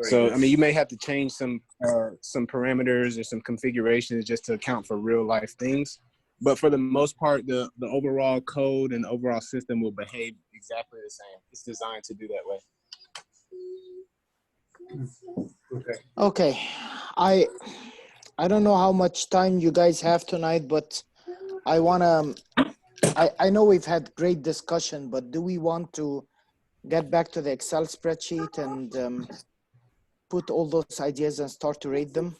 So I mean, you may have to change some parameters or some configurations just to account for real life things, but for the most part, the overall code and the overall system will behave exactly the same. It's designed to do that way. Okay. Okay. I don't know how much time you guys have tonight, but I know we've had great discussion, but do we want to get back to the Excel spreadsheet and put all those ideas and start to rate them?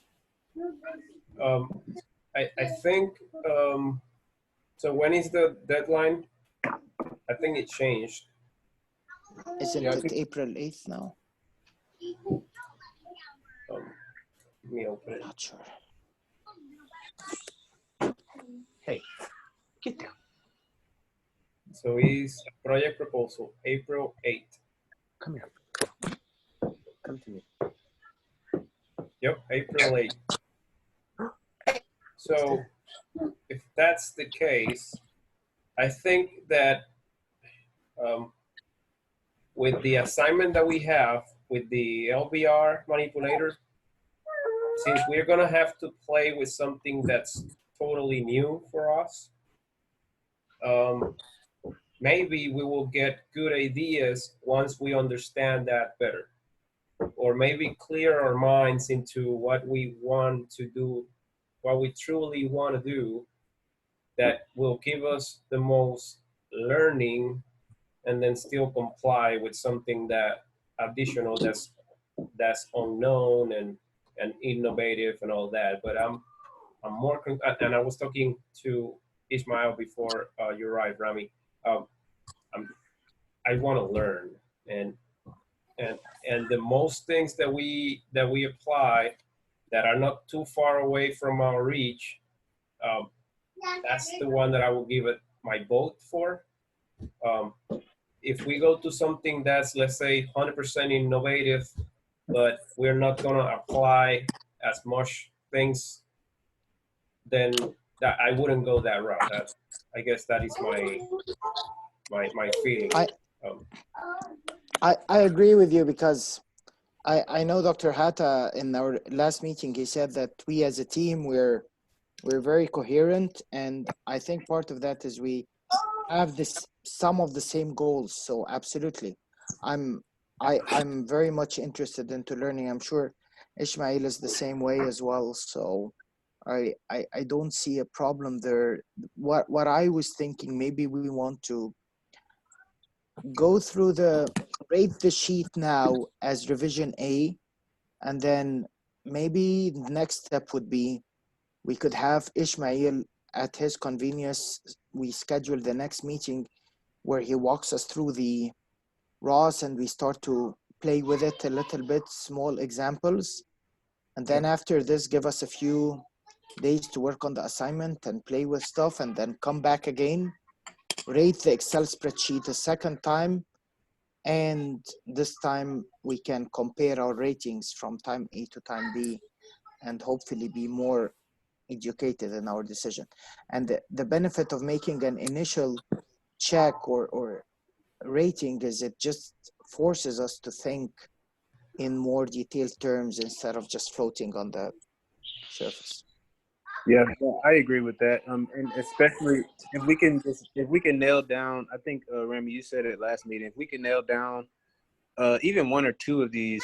I think, so when is the deadline? I think it changed. Isn't Yeah, it April 8th now? Let me open it. Not sure. Hey, get down. So is project proposal April 8th. Come here. Come to me. Yep, April 8th. So if that's the case, I think that with the assignment that we have with the LBR manipulator, since we're gonna have to play with something that's totally new for us, maybe we will get good ideas once we understand that better, or maybe clear our minds into what we want to do, what we truly want to do, that will give us the most learning, and then still comply with something that additional that's unknown and innovative and all that. But I'm more and I was talking to Ismail before you arrived, Rami. I want to learn, and the most things that we apply that are not too far away from our reach, that's the one that I will give it my vote for. If we go to something that's, let's say, 100% innovative, but we're not going to apply as much things, then that I wouldn't go that route. I guess that is my feeling. I agree with you, because I know Dr. Hatta in our last meeting, he said that we as a team, we're very coherent, and I think part of that is we have some of the same goals. So absolutely, I'm very much interested into learning. I'm sure Ishmael is the same way as well. So I don't see a problem there. What I was thinking, maybe we want to go through rate the sheet now as revision A, and then maybe the next step would be we could have Ishmael at his convenience. We schedule the next meeting where he walks us through the Ross, and we start to play with it a little bit, small examples. And then after this, give us a few days to work on the assignment and play with stuff, and then come back again, rate the Excel spreadsheet a second time, and this time we can compare our ratings from time A to time B and hopefully be more educated in our decision. And the benefit of making an initial check or rating is it just forces us to think in more detailed terms instead of just floating on the surface. Yeah, I agree with that. And especially if we can nail down, I think Remy, you said it last meeting. If we can nail down even one or two of these,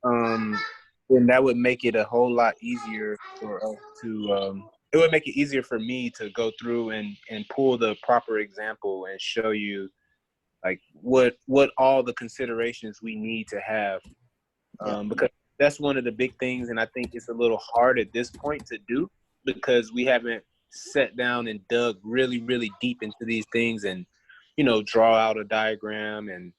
then that would make it a whole lot easier for us to. It would make it easier for me to go through and pull the proper example and show you like what all the considerations we need to have, because that's one of the big things, and I think it's a little hard at this point to do because we haven't sat down and dug really, really deep into these things and, you know, draw out a diagram and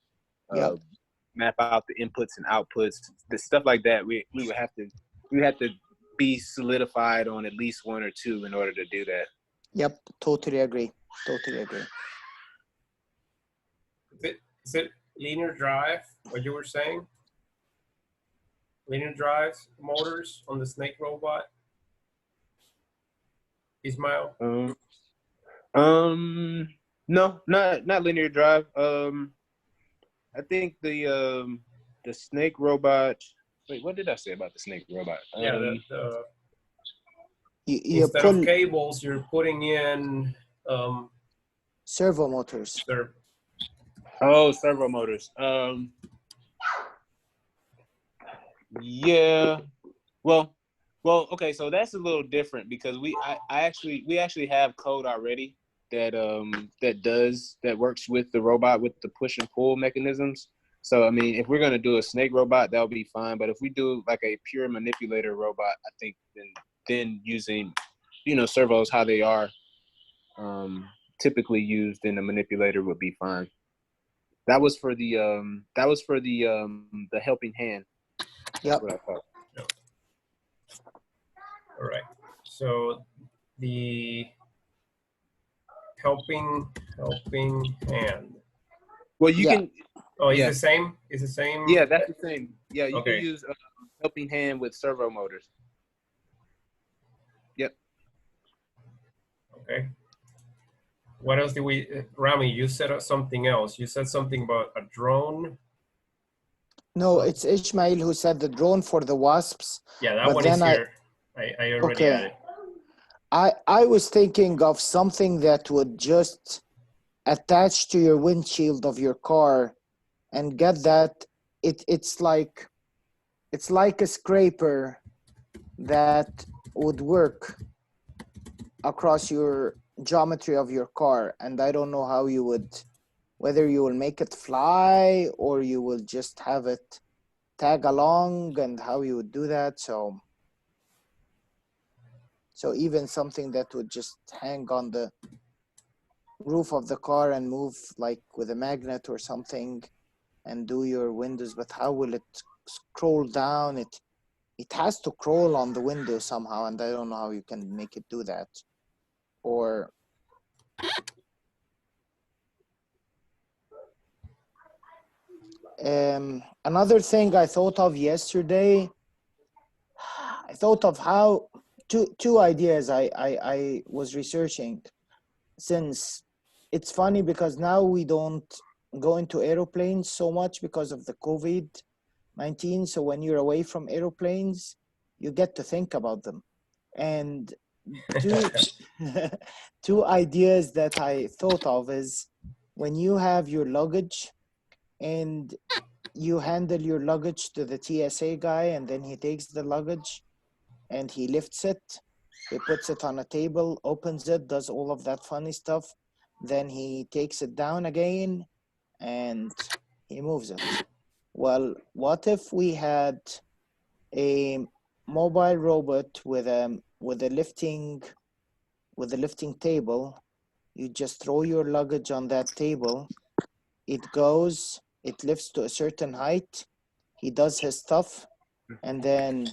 map out the inputs and outputs, the stuff like that. We would have to be solidified on at least one or two in order to do that. Yep, totally agree. Totally agree. Is it linear drive, what you were saying? Linear drive motors on the snake robot? Ismail? No, not linear drive. I think the snake robot. Wait, what did I say about the snake robot? You instead of cables, you're putting in servo motors. Servo motors. Yeah. Well, okay. So that's a little different because we actually have code already that works with the robot with the push and pull mechanisms. So I mean, if we're gonna do a snake robot, that'll be fine. But if we do like a pure manipulator robot, I think then using, you know, servos how they are typically used in a manipulator would be fine. That was for the helping hand. Yep. What I thought. Yep. All right. So the helping hand. Well, you can. Oh, it's the same. It's the same. Yeah, that's the same. Yeah, you Okay. can use helping hand with servo motors. Yep. Okay. What else did we, Rami, you said something else. You said something about a drone. No, it's Ishmael who said the drone for the wasps. Yeah, that but one then is here. I already had it. I was thinking of something that would just attach to your windshield of your car and get that. It's like a scraper that would work across your geometry of your car, and I don't know how you would, whether you will make it fly or you will just have it tag along and how you would do that. So even something that would just hang on the roof of the car and move like with a magnet or something and do your windows, but how will it scroll down? It has to crawl on the window somehow, and I don't know how you can make it do that. Or another thing I thought of yesterday, I thought of how two ideas I was researching, since it's funny because now we don't go into aeroplanes so much because of the COVID-19. So when you're away from aeroplanes, you get to think about them. And two ideas that I thought of is when you have your luggage and you handle your luggage to the TSA guy, and then he takes the luggage and he lifts it, he puts it on a table, opens it, does all of that funny stuff. Then he takes it down again and he moves it. Well, what if we had a mobile robot with a lifting table? You just throw your luggage on that table. It goes, it lifts to a certain height. He does his stuff, and then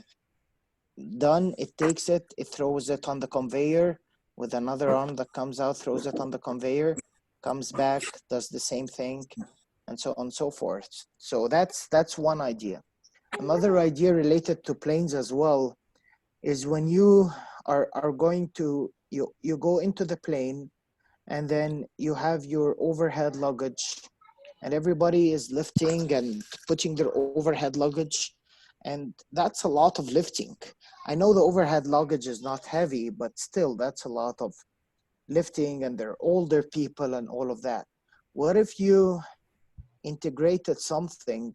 done, it takes it, it throws it on the conveyor with another arm that comes out, throws it on the conveyor, comes back, does the same thing, and so on and so forth. So that's one idea. Another idea related to planes as well is when you are going to, you go into the plane, and then you have your overhead luggage, and everybody is lifting and putting their overhead luggage, and that's a lot of lifting. I know the overhead luggage is not heavy, but still that's a lot of lifting, and they're older people and all of that. What if you integrated something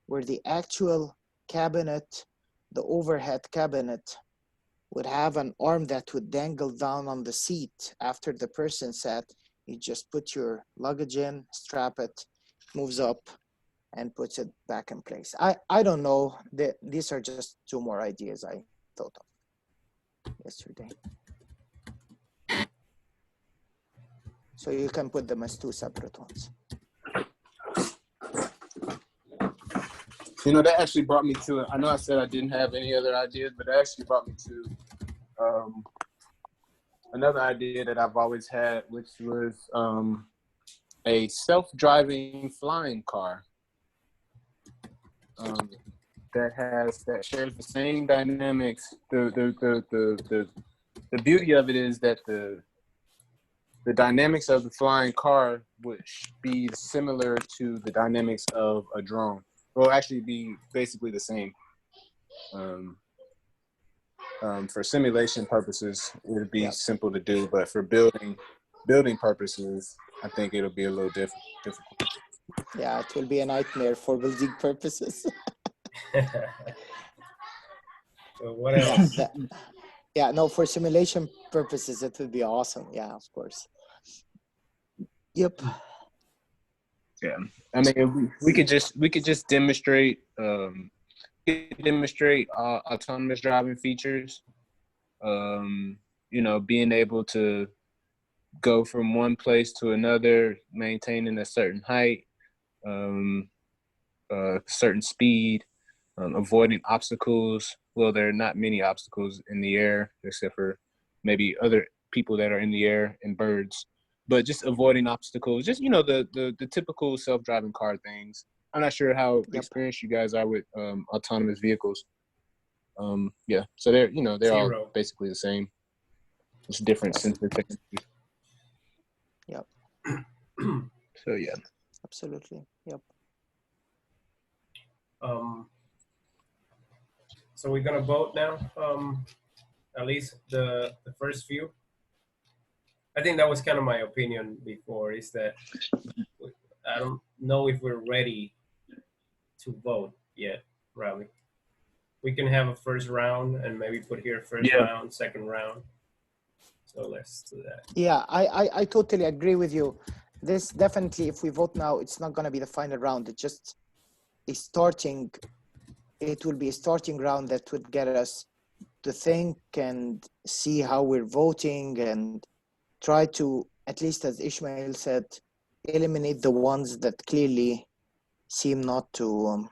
where the actual cabinet, the overhead cabinet, would have an arm that would dangle down on the seat after the person sat? You just put your luggage in, strap it, moves up, and puts it back in place. I don't know. These are just two more ideas I thought of yesterday. So you can put them as two separate ones. You know, that actually brought me to, I know I said I didn't have any other ideas, but that actually brought me to another idea that I've always had, which was a self-driving flying car that shares the same dynamics. The beauty of it is that the dynamics of the flying car would be similar to the dynamics of a drone. Will actually be basically the same. For simulation purposes, it would be simple to do, but for building purposes, I think it'll be a little difficult. Yeah, it will be a nightmare for building purposes. So what else? Yeah, no, for simulation purposes, it would be awesome. Yeah, of course. Yep. Yeah, I mean, we could just demonstrate autonomous driving features. You know, being able to go from one place to another, maintaining a certain height, certain speed, avoiding obstacles. Well, there are not many obstacles in the air except for maybe other people that are in the air and birds. But just avoiding obstacles, just, you know, the typical self-driving car things. I'm not sure how experienced you guys are with autonomous vehicles. Yeah, so they're, you know, they're all basically the same. It's different sensor technology. Yep. So yeah. Absolutely. Yep. So we're gonna vote now. At least the first few. I think that was kind of my opinion before, is that I don't know if we're ready to vote yet, Ravi. We can have a first round and maybe put here first round, second round. So let's do that. Yeah, I totally agree with you. This definitely, if we vote now, it's not going to be the final round. It's just a starting, it will be a starting round that would get us to think and see how we're voting, and try to, at least as Ishmael said, eliminate the ones that clearly seem not to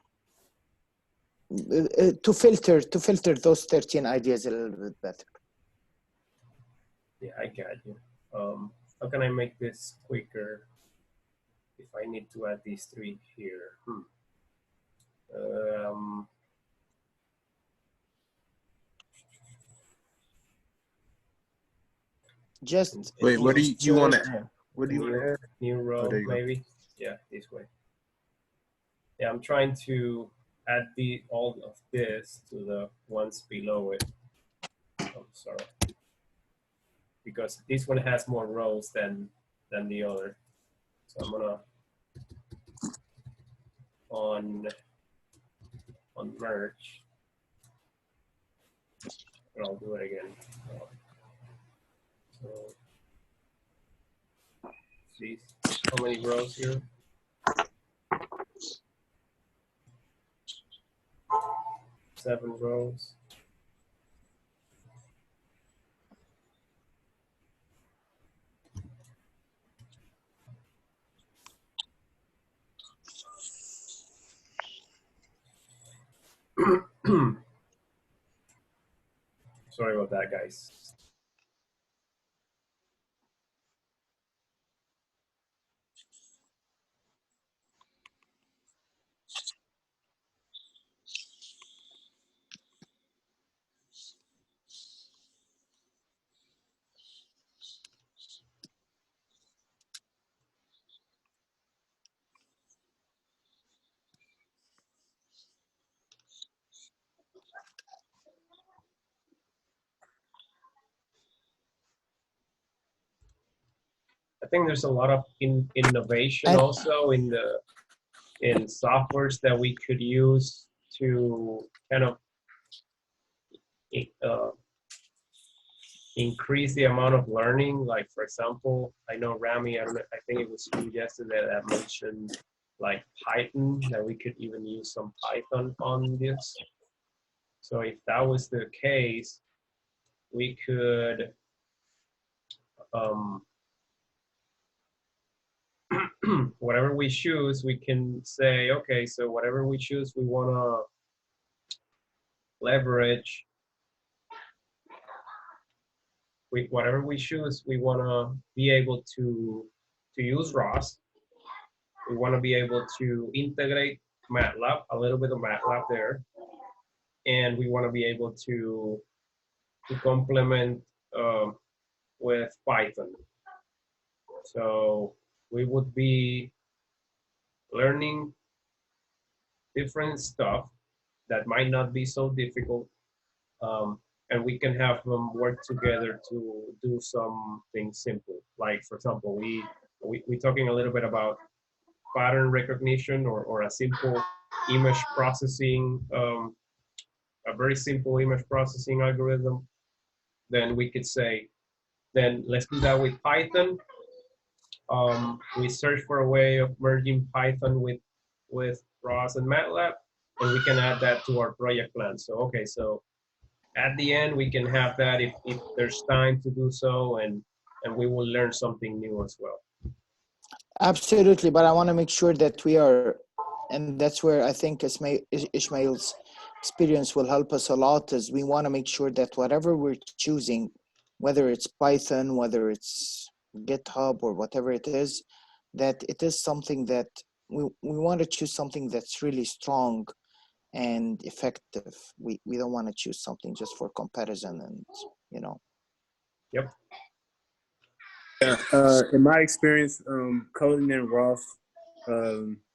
filter those 13 ideas a little bit better. Yeah, I got you. How can I make this quicker if I need to add these three here? Just wait, what do you want to add? What do you want to add? New row, maybe. Yeah, this way. Yeah, I'm trying to add all of this to the ones below it. I'm sorry, because this one has more rows than the other. So I'm gonna on merge, and I'll do it again. So see how many rows here? 7 rows. Sorry about that, guys. I think there's a lot of innovation And also in softwares that we could use to kind of uh, increase the amount of learning. Like for example, I know Rami, I don't know, I think it was you yesterday that mentioned like Python, that we could even use some Python on this. So if that was the case, we could whatever we choose, we can say, okay, so whatever we choose, we want to leverage. Whatever we choose, we want to be able to use ROS. We want to be able to integrate MATLAB, a little bit of MATLAB there, and we want to be able to complement with Python. So we would be learning different stuff that might not be so difficult, and we can have them work together to do something simple. Like for example, we're talking a little bit about pattern recognition or a simple image processing, a very simple image processing algorithm. Then we could say, then let's do that with Python. We search for a way of merging Python with ROS and MATLAB, and we can add that to our project plan. So okay, so at the end we can have that if there's time to do so, and we will learn something new as well. absolutely, but I want to make sure that we are, and that's where I think Ishmael's experience will help us a lot, is we want to make sure that whatever we're choosing, whether it's Python, whether it's GitHub or whatever it is, that it is something that we want to choose something that's really strong and effective. We don't want to choose something just for comparison and, you know. Yep. Yeah, in my experience, coding in ROS,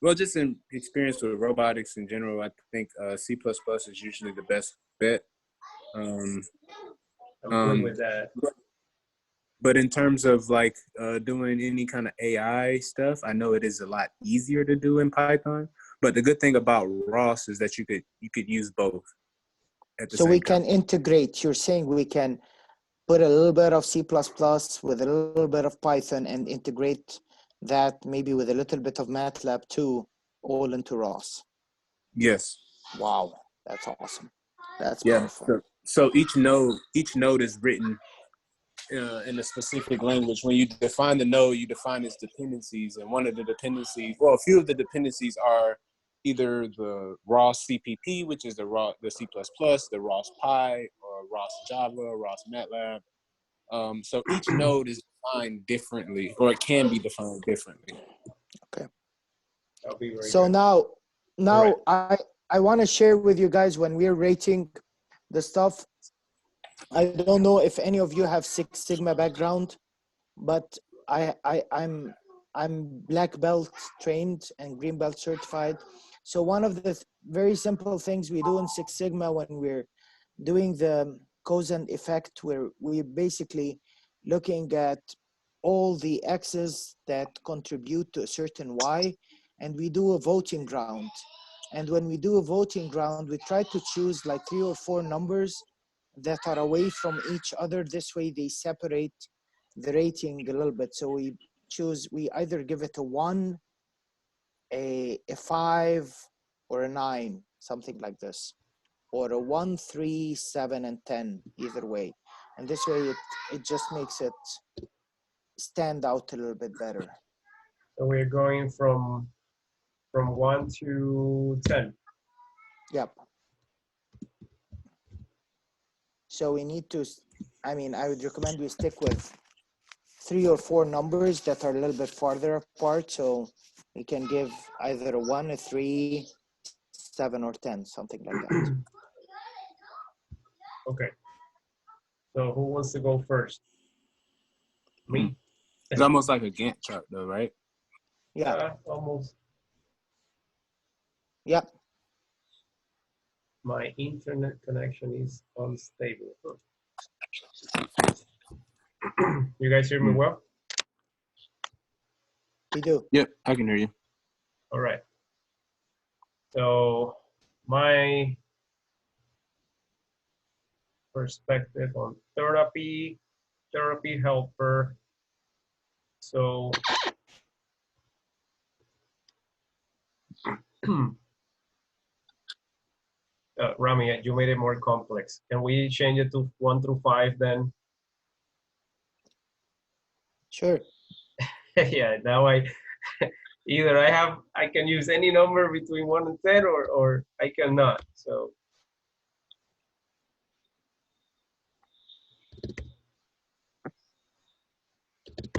well, just in experience with robotics in general, I think C++ is usually the best bet. I'm good with that. But in terms of like doing any kind of AI stuff, I know it is a lot easier to do in Python. But the good thing about ROS is that you could use both at the So same we time. can integrate. You're saying we can put a little bit of C++ with a little bit of Python and integrate that maybe with a little bit of MATLAB too, all into ROS. Yes. Wow, that's awesome. That's Yeah. powerful. So each node is written in a specific language. When you define the node, you define its dependencies, and one of the dependencies, well, a few of the dependencies are either the ROS CPP, which is the C++, the ROS Pi, or ROS Java, ROS MATLAB. So each node is defined differently, or it can be defined differently. Okay. That'll be very So good. now Right. I want to share with you guys when we're rating the stuff. I don't know if any of you have Six Sigma background, but I'm black belt trained and green belt certified. So one of the very simple things we do in Six Sigma when we're doing the cause and effect, where we're basically looking at all the X's that contribute to a certain Y, and we do a voting ground. And when we do a voting ground, we try to choose like 3 or 4 numbers that are away from each other. This way they separate the rating a little bit. So we either give it a 1, a 5, or a 9, something like this, or a 1, 3, 7, and 10, either way. And this way it just makes it stand out a little bit better. So we're going from 1 to 10. Yep. So we need to, I mean, I would recommend we stick with 3 or 4 numbers that are a little bit farther apart. So we can give either a 1, a 3, 7, or 10, something like that. Okay. So who wants to go first? Me? It's almost like a Gantt chart, though, right? Yeah. Almost. Yeah. My internet connection is unstable. You guys hear me well? We do. Yep, I can hear you. All right. So my perspective on therapy helper. So Rami, you made it more complex. Can we change it to 1 through 5 then? Sure. Yeah, now either I can use any number between 1 and 10 or I cannot. So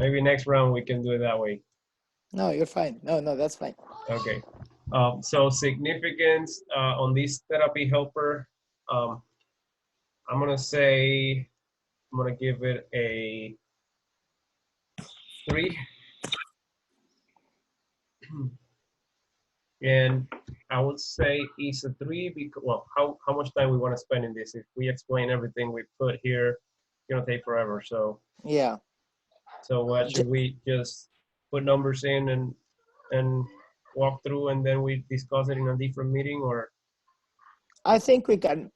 maybe next round we can do it that way. No, you're fine. No, that's fine. Okay. So significance on this therapy helper, I'm gonna say, I'm gonna give it a 3. And I would say it's a 3 because, well, how much time we want to spend in this? If we explain everything we put here, it's gonna take forever. So Yeah. what should we just put numbers in and walk through and then we discuss it in a different meeting, or? I think we can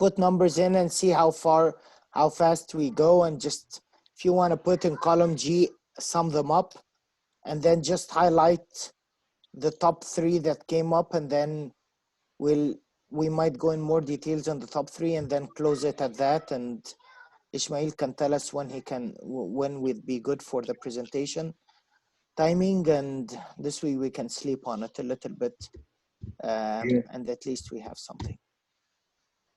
put numbers in and see how fast we go, and just, if you want to put in column G, sum them up, and then just highlight the top 3 that came up, and then we might go in more details on the top 3 and then close it at that. And Ismail can tell us when would be good for the presentation timing, and this way we can sleep on it a little bit, and at least we have something.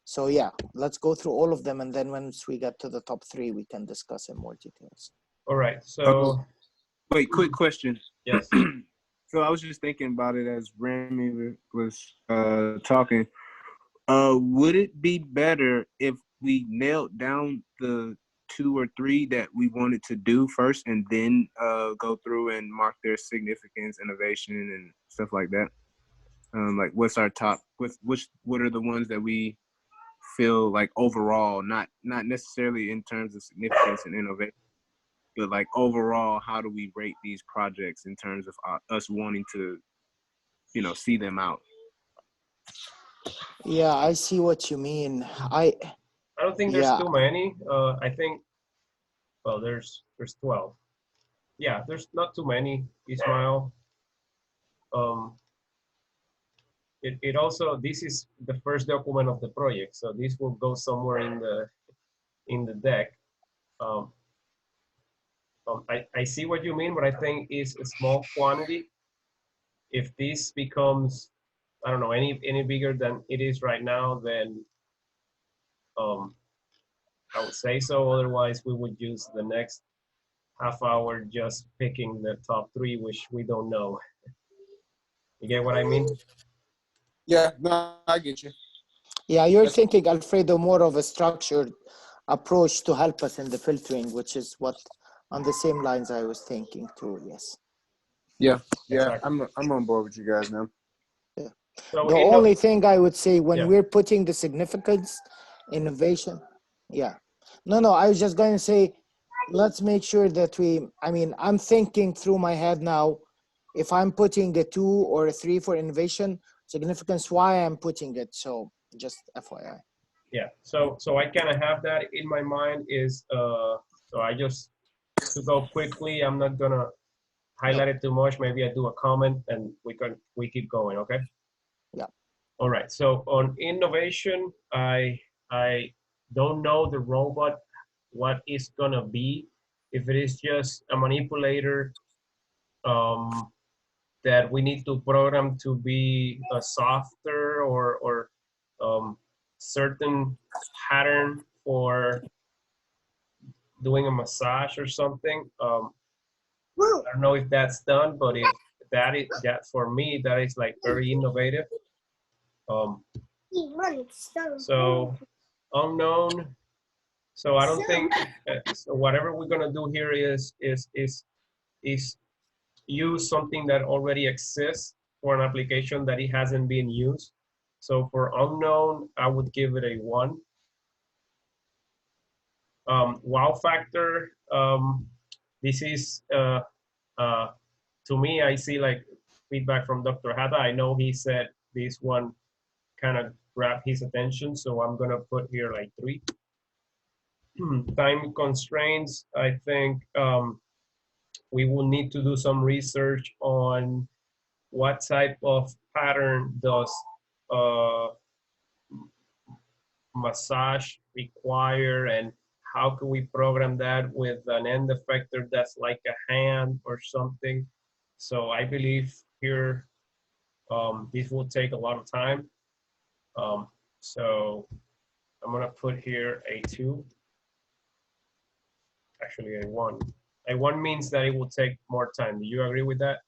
So yeah, let's go through all of them, and then once we get to the top 3, we can discuss in more details. All right. So wait, quick question. yes. So I was just thinking about it as Remy was talking. Would it be better if we nailed down the 2 or 3 that we wanted to do first, and then go through and mark their significance, innovation, and stuff like that? Like, what's our top? What are the ones that we feel like overall, not necessarily in terms of significance and innovation, but like overall, how do we rate these projects in terms of us wanting to, see them out? Yeah, I see what you mean. I don't think there's Yeah. too many. I think, well, there's 12. Yeah, there's not too many, Ismail. It also, this is the first document of the project, so this will go somewhere in the deck. I see what you mean, but I think it's a small quantity. If this becomes, I don't know, any bigger than it is right now, then I would say so. Otherwise, we would use the next half hour just picking the top 3, which we don't know. You get what I mean? Yeah, no, I get you. Yeah, you're thinking, Alfredo, more of a structured approach to help us in the filtering, which is what, on the same lines I was thinking too. Yes. Yeah, Exactly. I'm on board with you guys now. Yeah. So The only thing I would say, when we're putting the significance, innovation, yeah. No, I was just going to say, let's make sure that I'm thinking through my head now, if I'm putting a 2 or a 3 for innovation, significance, why I'm putting it. So just FYI. Yeah, so I kind of have that in my mind. Is so I just, to go quickly, I'm not gonna highlight it too much. Maybe I do a comment and we keep going. Okay. Yeah. All right. So on innovation, I don't know the robot what is gonna be. If it is just a manipulator that we need to program to be a softer or certain pattern for doing a massage or something. I don't know if that's done, but if that for me, that is like very innovative. So unknown. So I don't think so whatever we're gonna do here is use something that already exists for an application that it hasn't been used. So for unknown, I would give it a 1. Wow factor. This is to me, I see like feedback from Dr. Hada. I know he said this one kind of grabbed his attention, so I'm gonna put here like 3. Time constraints, I think we will need to do some research on what type of pattern does massage require, and how can we program that with an end effector that's like a hand or something. So I believe here this will take a lot of time. So I'm gonna put here a 2, actually a 1. A 1 means that it will take more time. Do you agree with that?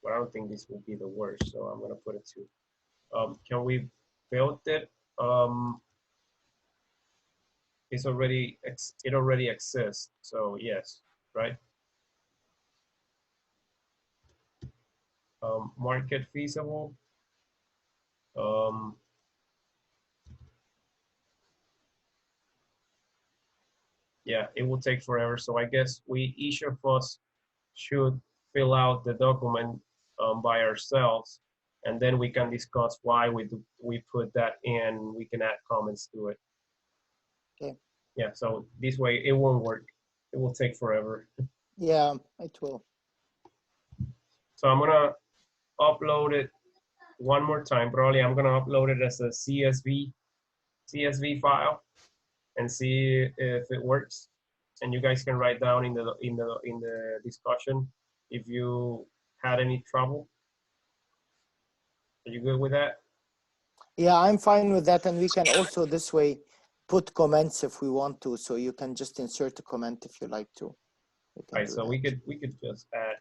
But I don't think this will be the worst, so I'm gonna put a 2. Can we build it? It already exists, so yes, right? Market feasible. Yeah, it will take forever. So I guess each of us should fill out the document by ourselves, and then we can discuss why we put that in. We can add comments to it. Okay. Yeah, so this way it won't work. It will take forever. Yeah, it will. So I'm gonna upload it one more time. Probably I'm gonna upload it as a CSV file and see if it works. And you guys can write down in the discussion if you had any trouble. Are you good with that? Yeah, I'm fine with that. And we can also this way put comments if we want to. So you can just insert a comment if you like to. Right, so we could just add.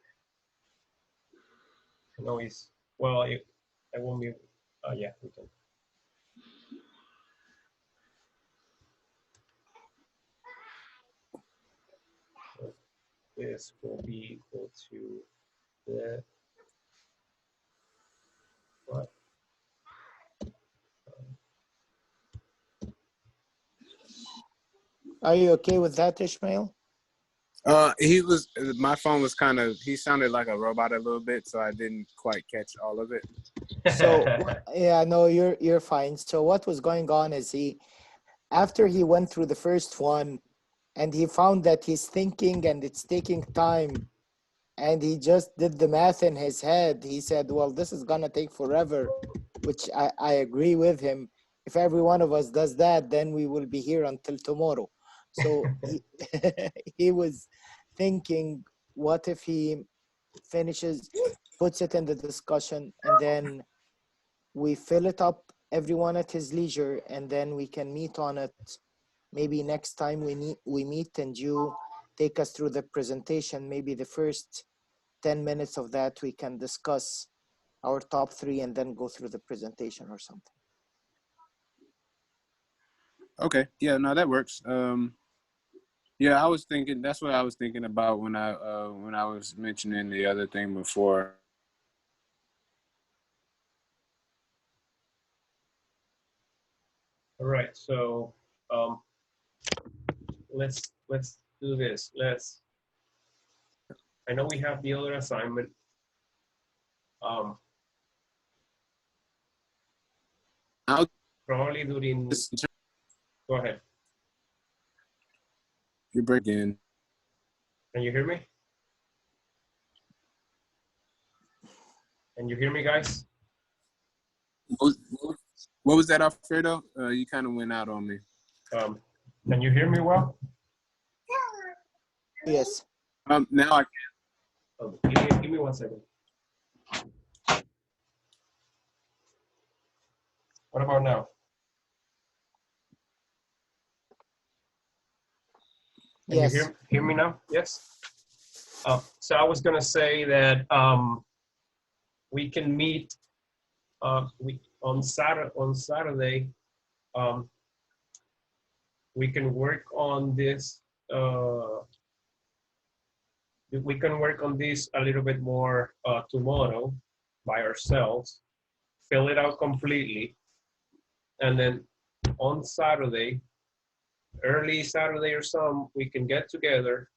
I know it's well. I won't be. Yeah, we can. So this will be equal to the what? Are you okay with that, Ishmael? My phone was he sounded like a robot a little bit, so I didn't quite catch all of it. So yeah, no, you're fine. So what was going on is after he went through the first one and he found that he's thinking and it's taking time, and he just did the math in his head. He said, well, this is gonna take forever, which I agree with him. If every one of us does that, then we will be here until tomorrow. So he was thinking, what if he finishes, puts it in the discussion, and then we fill it up, everyone at his leisure, and then we can meet on it. Maybe next time we meet and you take us through the presentation, maybe the first 10 minutes of that we can discuss our top 3 and then go through the presentation or something. Okay, yeah, no, that works. Yeah, I was thinking, that's what I was thinking about when I was mentioning the other thing before. All right, so let's do this. I know we have the other assignment. I'll Probably during. Go ahead. You break in. Can you hear me? Can you hear me, guys? What was that, Alfredo? You kind of went out on me. Can you hear me well? Yes. Now I can. Oh, give me 1 second. What about now? Can you Yes. hear me now? Yes. So I was gonna say that we can meet on Saturday. We can work on this. We can work on this a little bit more tomorrow by ourselves. Fill it out completely, and then on Saturday, early Saturday or some, we can get together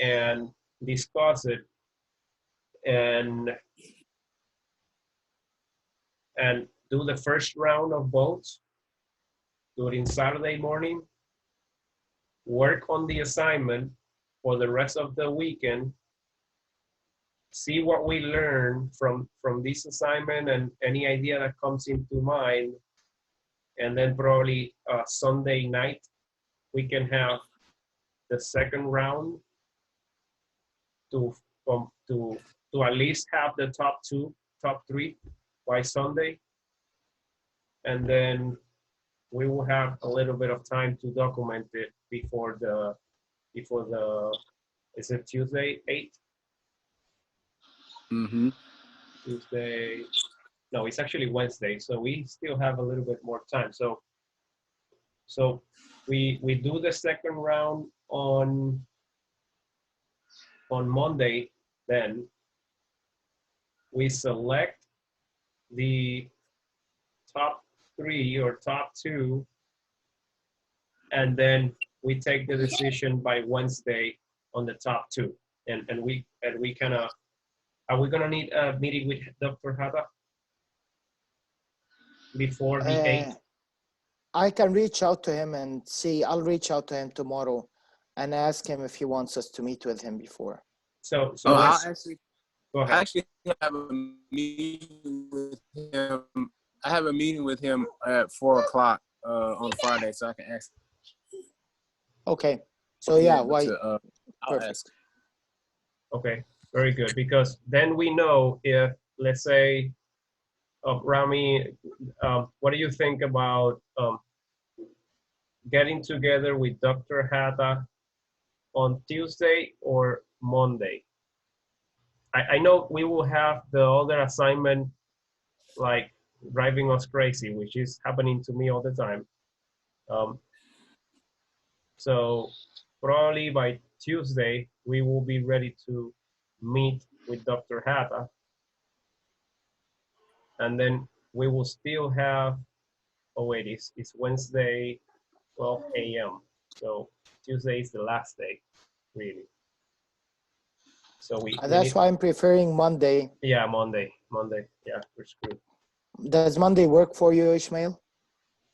and discuss it and do the first round of votes during Saturday morning, work on the assignment for the rest of the weekend, see what we learn from this assignment and any idea that comes into mind, and then probably Sunday night we can have the second round to at least have the top three by Sunday, and then we will have a little bit of time to document it before the is it Tuesday 8th? Mm-hmm. Tuesday, no, it's actually Wednesday, so we still have a little bit more time. So we do the second round on Monday, then we select the top three or top two, and then we take the decision by Wednesday on the top two. And we kind of, are we gonna need a meeting with Dr. Hata before the 8th? I can reach out to him and see. I'll reach out to him tomorrow and ask him if he wants us to meet with him before. So Oh, I go ahead. actually have a meeting with him. I have a meeting with him at 4 o'clock on Friday, so I can ask. Okay. So yeah, why? I'll Perfect. ask. Okay, very good. Because then we know if, let's say, Rami, what do you think about getting together with Dr. Hata on Tuesday or Monday? I know we will have the other assignment like driving us crazy, which is happening to me all the time. So probably by Tuesday, we will be ready to meet with Dr. Hata. And then we will still have, oh wait, it's Wednesday, 12 a.m. So Tuesday is the last day, really. So That's why I'm preferring Monday. Yeah, Monday. Yeah, we're screwed. Does Monday work for you, Ishmael?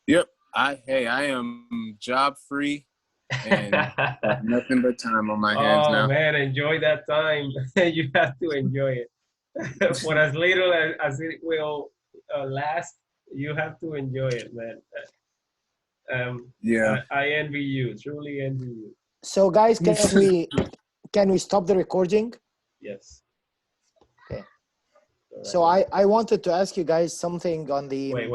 Yep. I am job free and have nothing but time on my hands now. Oh man, enjoy that time. You have to enjoy it. For as little as it will last, you have to enjoy it, man. Yeah. I envy you, truly envy you. So guys, can we stop the recording? Yes. Okay. All right. So I wanted to ask you guys something on the. Wait.